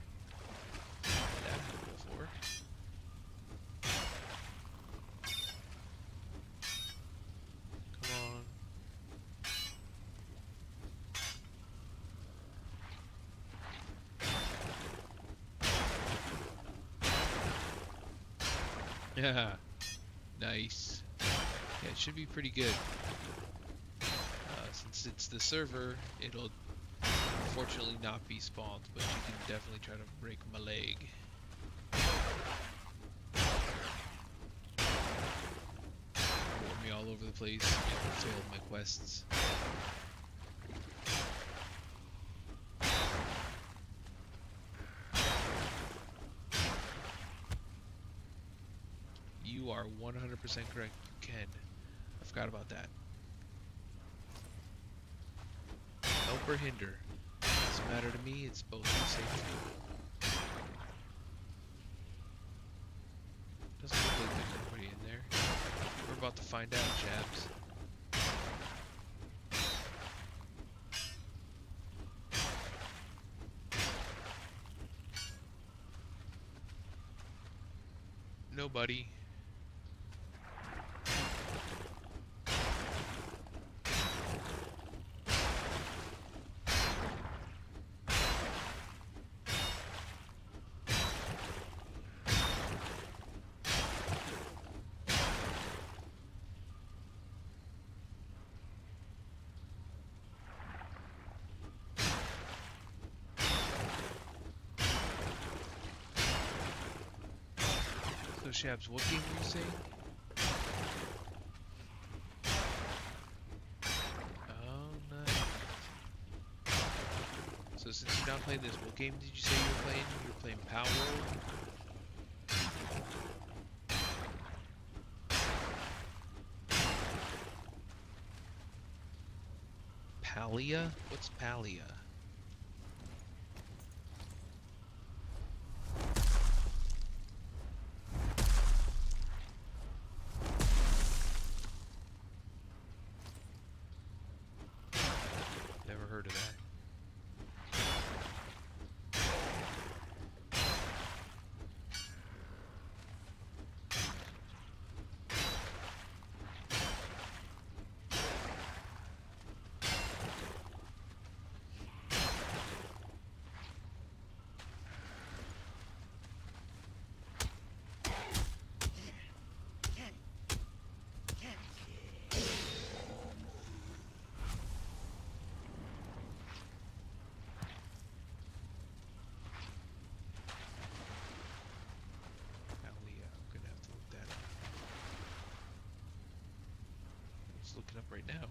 S1: That happened before. Come on. Yeah, nice. Yeah, it should be pretty good. Since it's the server, it'll unfortunately not be spawned, but you can definitely try to break my leg. Warp me all over the place, failed my quests. You are 100% correct, you can. I forgot about that. Help or hinder. Doesn't matter to me, it's both the same thing. Doesn't look like there's anybody in there. We're about to find out, Jabs. Nobody. So Shabs, what game were you saying? Oh, nice. So since you're not playing this, what game did you say you were playing? You were playing Power World? Palia? What's Palia? Never heard of that. Looking up right now.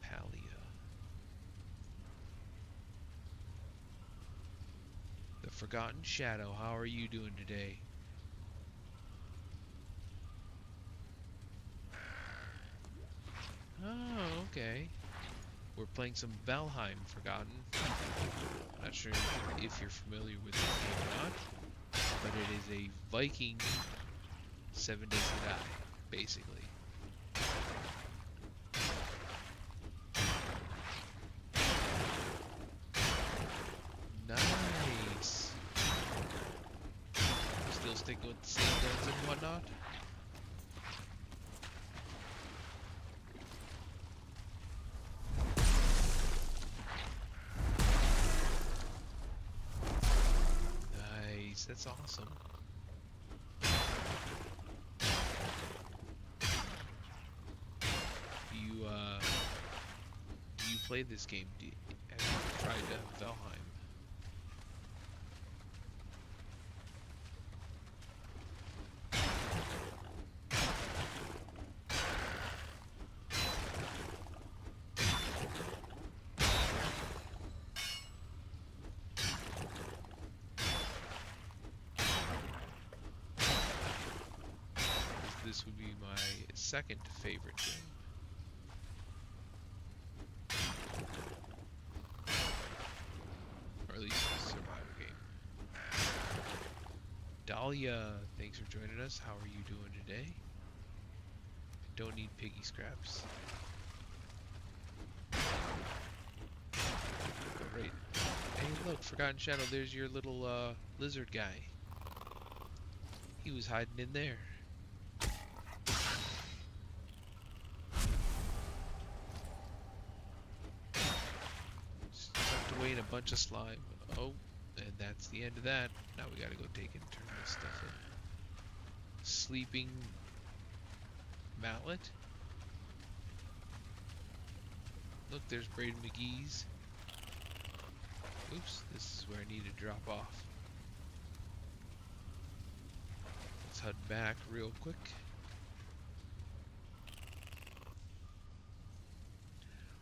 S1: Palia. The Forgotten Shadow. How are you doing today? Oh, okay. We're playing some Valheim Forgotten. Not sure if you're familiar with this game or not, but it is a Viking 7 Days to Die, basically. Nice. Still sticking with the same guns and whatnot? Nice, that's awesome. do you play this game? Have you tried Valheim? This would be my second favorite game. Or at least a survival game. Dahlia, thanks for joining us. How are you doing today? Don't need piggy scraps. Alright. Hey look, Forgotten Shadow, there's your little lizard guy. He was hiding in there. Stuffed away in a bunch of slime. Oh, and that's the end of that. Now we gotta go take and turn this stuff in. Sleeping mallet. Look, there's Braden McGee's. Oops, this is where I need to drop off. Let's head back real quick.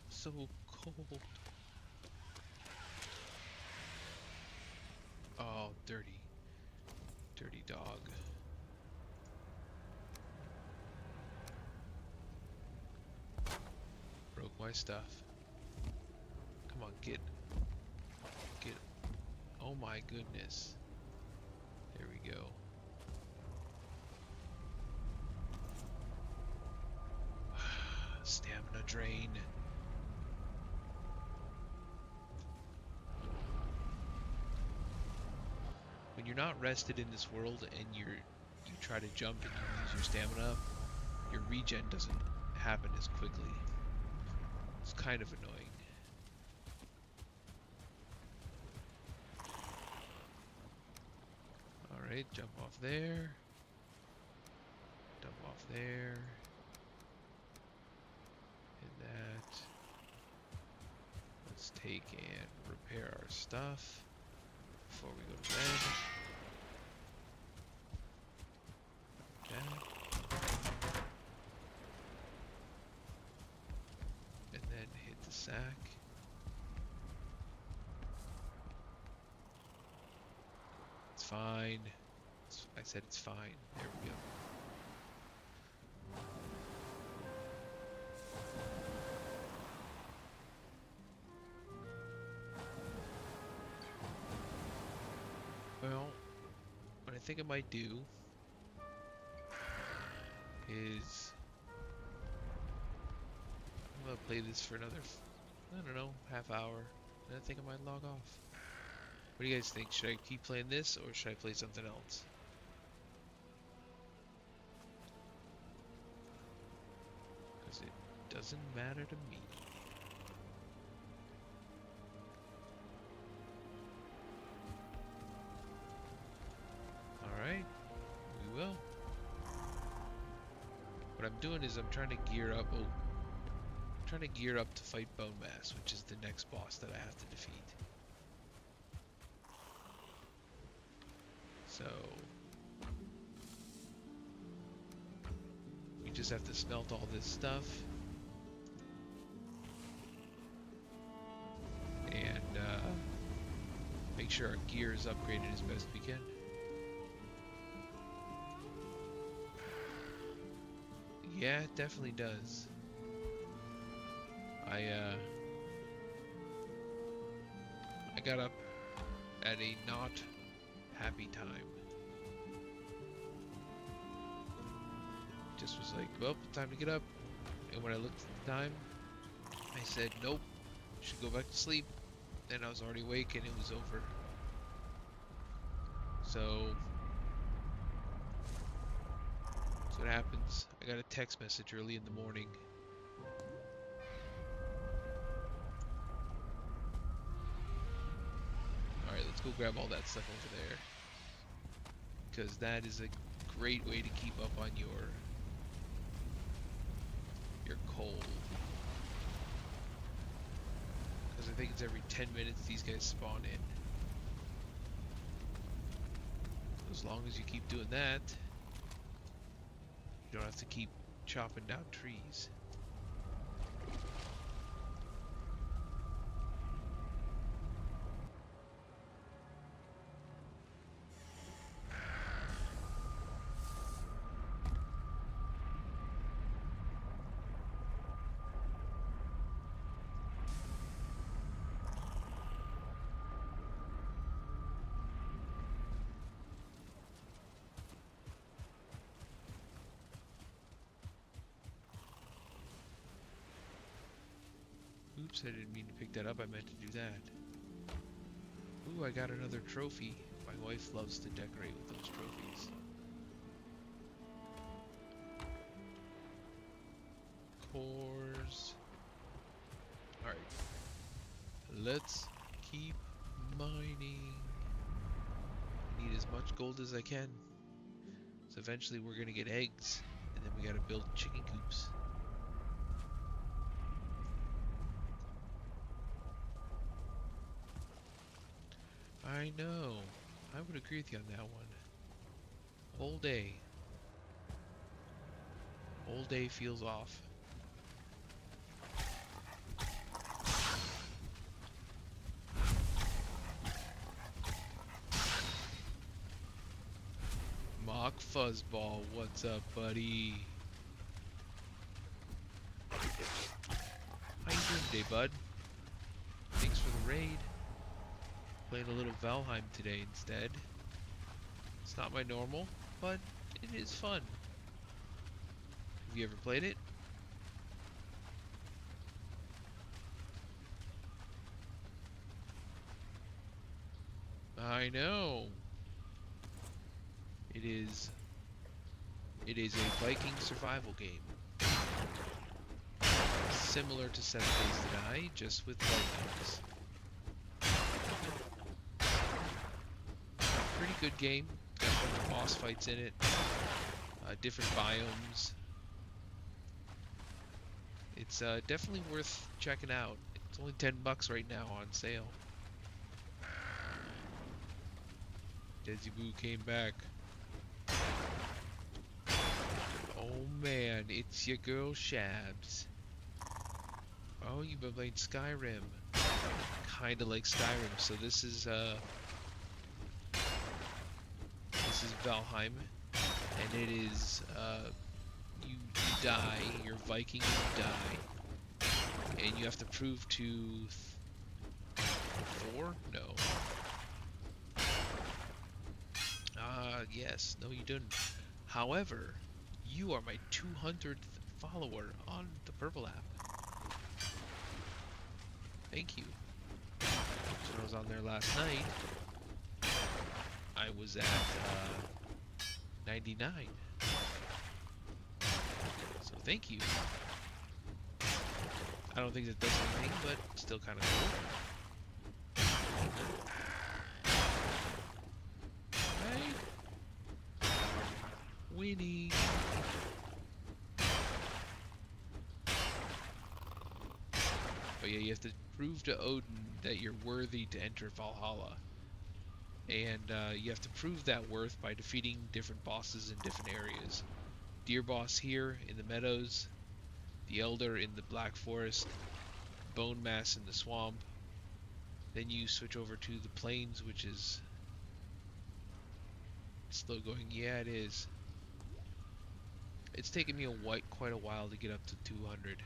S1: So cold. Oh, dirty. Dirty dog. Broke my stuff. Come on, get. Oh my goodness. There we go. Stamina drain. When you're not rested in this world and you try to jump and you use your stamina up, your regen doesn't happen as quickly. It's kind of annoying. Alright, jump off there. Dump off there. And that. Let's take and repair our stuff before we go to bed. That. And then hit the sack. It's fine. I said it's fine. There we go. Well, what I think I might do is I'm gonna play this for another, I don't know, half hour. And I think I might log off. What do you guys think? Should I keep playing this or should I play something else? Because it doesn't matter to me. Alright, we will. What I'm doing is I'm trying to gear up. I'm trying to gear up to fight Bone Mass, which is the next boss that I have to defeat. So we just have to smelt all this stuff and make sure our gear is upgraded as best we can. Yeah, it definitely does. I got up at a not happy time. Just was like, well, time to get up. And when I looked at the time, I said, nope, should go back to sleep. And I was already awake and it was over. So that's what happens. I got a text message early in the morning. Alright, let's go grab all that stuff over there. Because that is a great way to keep up on your cold. Because I think it's every 10 minutes these guys spawn in. As long as you keep doing that, you don't have to keep chopping down trees. Oops, I didn't mean to pick that up. I meant to do that. Ooh, I got another trophy. My wife loves to decorate with those trophies. Cores. Alright. Let's keep mining. I need as much gold as I can. So eventually we're gonna get eggs. And then we gotta build chicken coops. I know. I would agree with you on that one. Whole day. Whole day feels off. Mock Fuzzball, what's up, buddy? How you doing today, bud? Thanks for the raid. Playing a little Valheim today instead. It's not my normal, but it is fun. Have you ever played it? I know. It is a Viking survival game. Similar to 7 Days to Die, just with Vikings. Pretty good game. Got a bunch of boss fights in it. Different biomes. It's definitely worth checking out. It's only $10 right now on sale. Desi Boo came back. Oh man, it's your girl Shabs. Oh, you've been playing Skyrim. Kinda like Skyrim, so this is Valheim, and it is you die, you're Viking, you die, and you have to prove to Thor? No. Yes, no you didn't. However, you are my 200th follower on the Purple app. Thank you. So I was on there last night. I was at 99. So thank you. I don't think that does anything, but still kind of cool. Right? Winning. But yeah, you have to prove to Odin that you're worthy to enter Valhalla. And you have to prove that worth by defeating different bosses in different areas. Deer boss here in the meadows, the elder in the black forest, bone mass in the swamp. Then you switch over to the plains, which is slow going. Yeah, it is. It's taken me quite a while to get up to 200.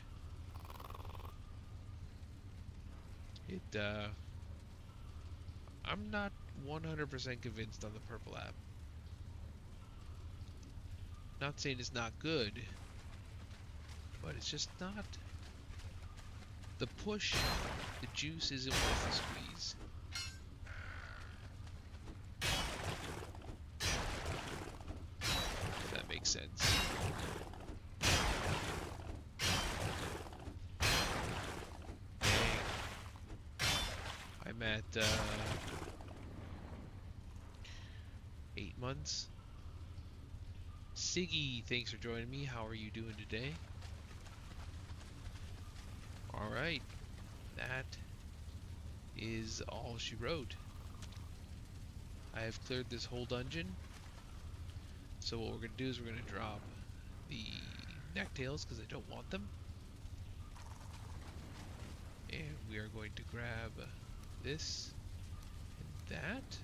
S1: I'm not 100% convinced on the Purple app. Not saying it's not good, but it's just not. The push, the juice isn't worth the squeeze. If that makes sense. Dang. I'm at 8 months. Siggy, thanks for joining me. How are you doing today? Alright. That is all she wrote. I have cleared this whole dungeon. So what we're going to do is we're going to drop the necktails because I don't want them. And we are going to grab this and that.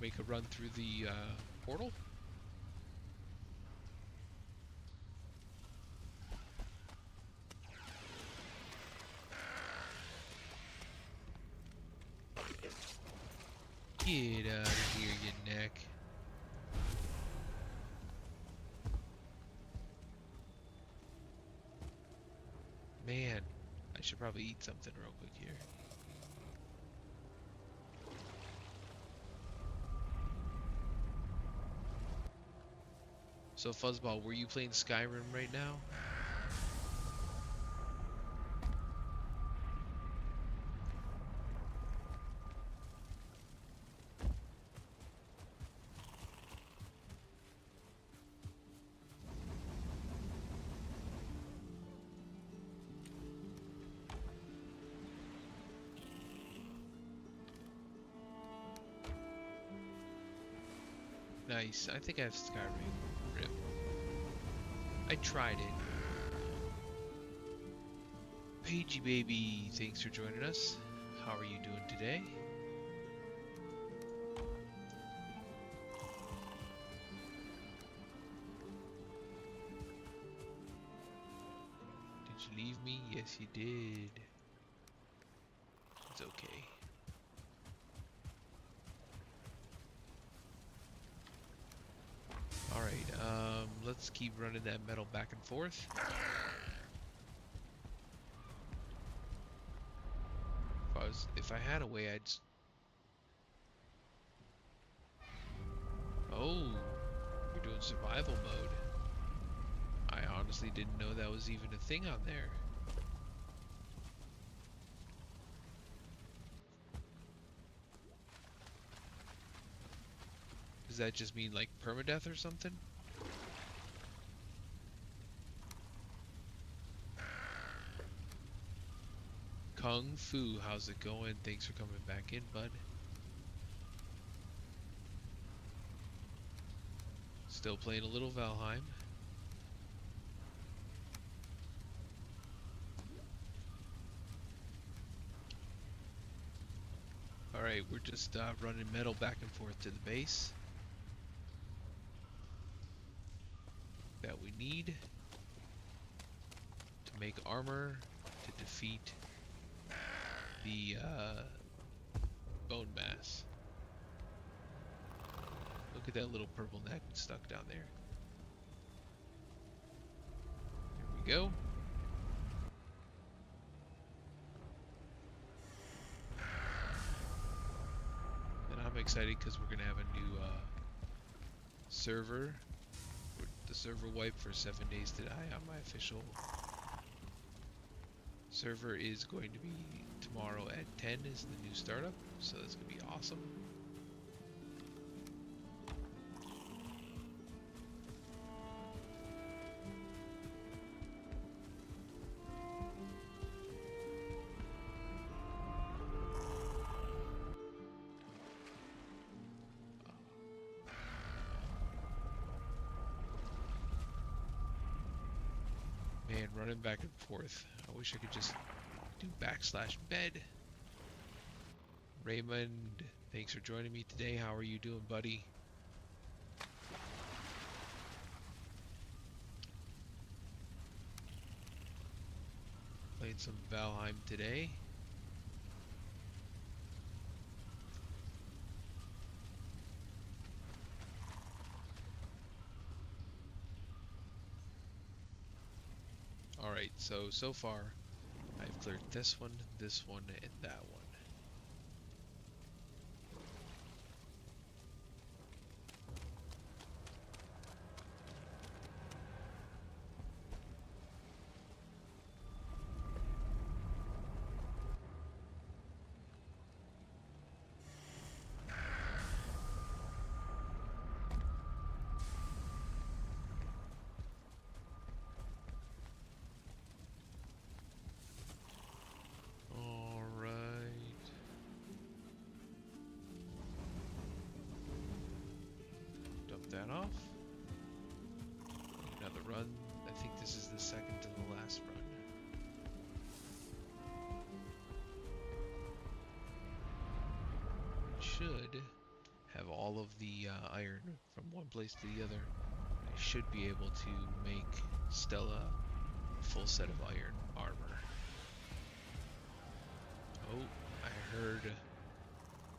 S1: Make a run through the portal. Get out of here, you neck. Man, I should probably eat something real quick here. So Fuzzball, were you playing Skyrim right now? Nice. I think I have Skyrim. Rip. I tried it. Pagey baby, thanks for joining us. How are you doing today? Did you leave me? Yes, you did. It's okay. Alright, let's keep running that metal back and forth. If I had a way, I'd... Oh, you're doing survival mode. I honestly didn't know that was even a thing on there. Does that just mean like permadeath or something? Kung Fu, how's it going? Thanks for coming back in, bud. Still playing a little Valheim. Alright, we're just running metal back and forth to the base that we need to make armor to defeat the bone mass. Look at that little purple neck stuck down there. There we go. And I'm excited because we're gonna have a new server. The server wipe for 7 days today on my official server is going to be tomorrow at 10 is the new startup, so that's gonna be awesome. Man, running back and forth. I wish I could just do /bed. Raymond, thanks for joining me today. How are you doing, buddy? Playing some Valheim today. Alright, so far I've cleared this one, and that one. Alright. that off. Another run. I think this is the second to the last run. Should have all of the iron from one place to the other. I should be able to make Stella a full set of iron armor. Oh, I heard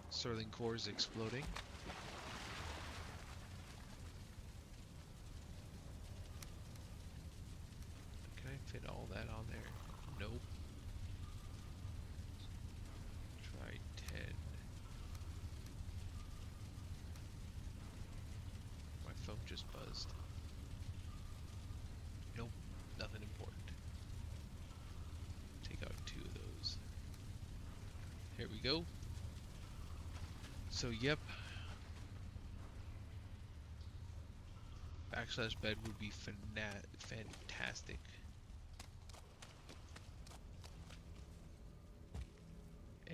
S1: Sterling cores exploding. Can I fit all that on there? Nope. Try 10. My phone just buzzed. Nope, nothing important. Take out 2 of those. Here we go. So, yep. Backslash bed would be fantastic.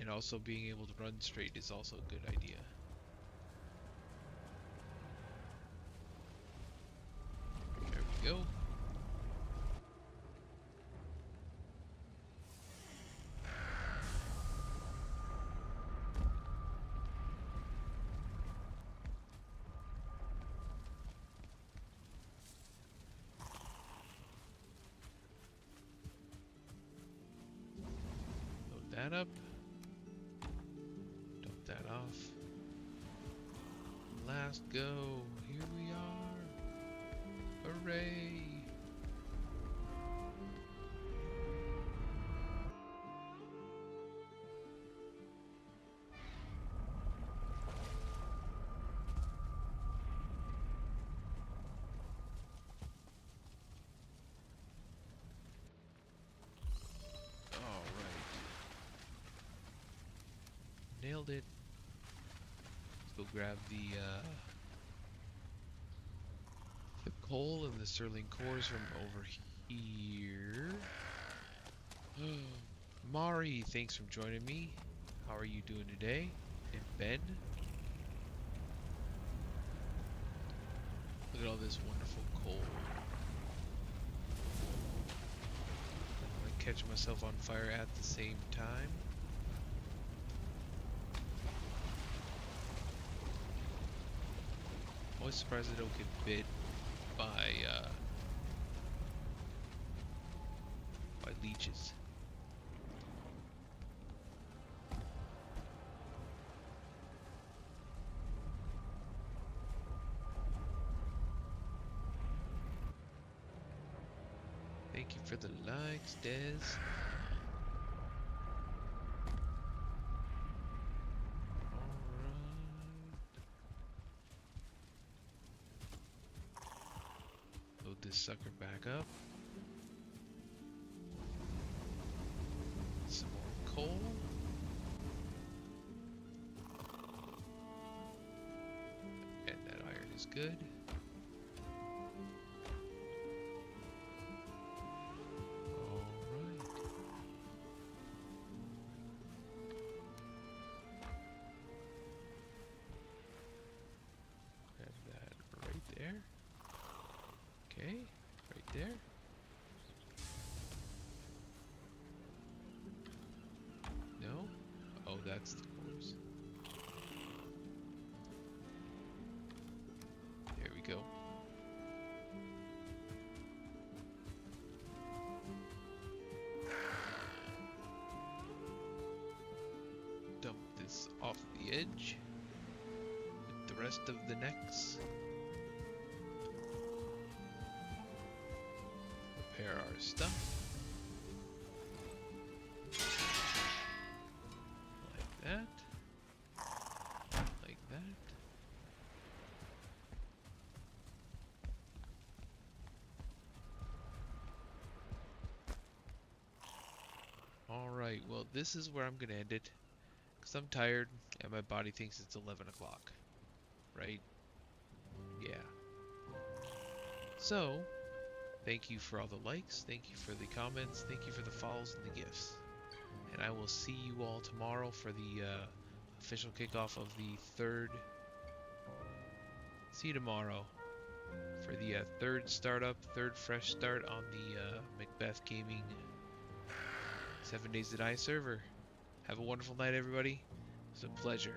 S1: And also being able to run straight is also a good idea. There we go. Load that up. Dump that off. Last go. Here we are. Hooray! Nailed it. Let's go grab the coal and the sterling cores from over here. Mari, thanks for joining me. How are you doing today? And Ben? Look at all this wonderful coal. I'm gonna catch myself on fire at the same time. Always surprised I don't get bit by leeches. Thank you for the likes, Des. This sucker back up. Some more coal. And that iron is good. Alright. Grab that right there. Okay, right there. No? Oh, that's the cores. There we go. Dump this off the edge with the rest of the necks. Prepare our stuff. Like that. Like that. Alright, well this is where I'm gonna end it. Because I'm tired and my body thinks it's 11 o'clock. Right? Yeah. So, thank you for all the likes, thank you for the comments, thank you for the follows and the gifts. And I will see you all tomorrow for the official kickoff of the third See you tomorrow for the third fresh start on the Macbeth Gaming 7 Days to Die server. Have a wonderful night, everybody. It's a pleasure.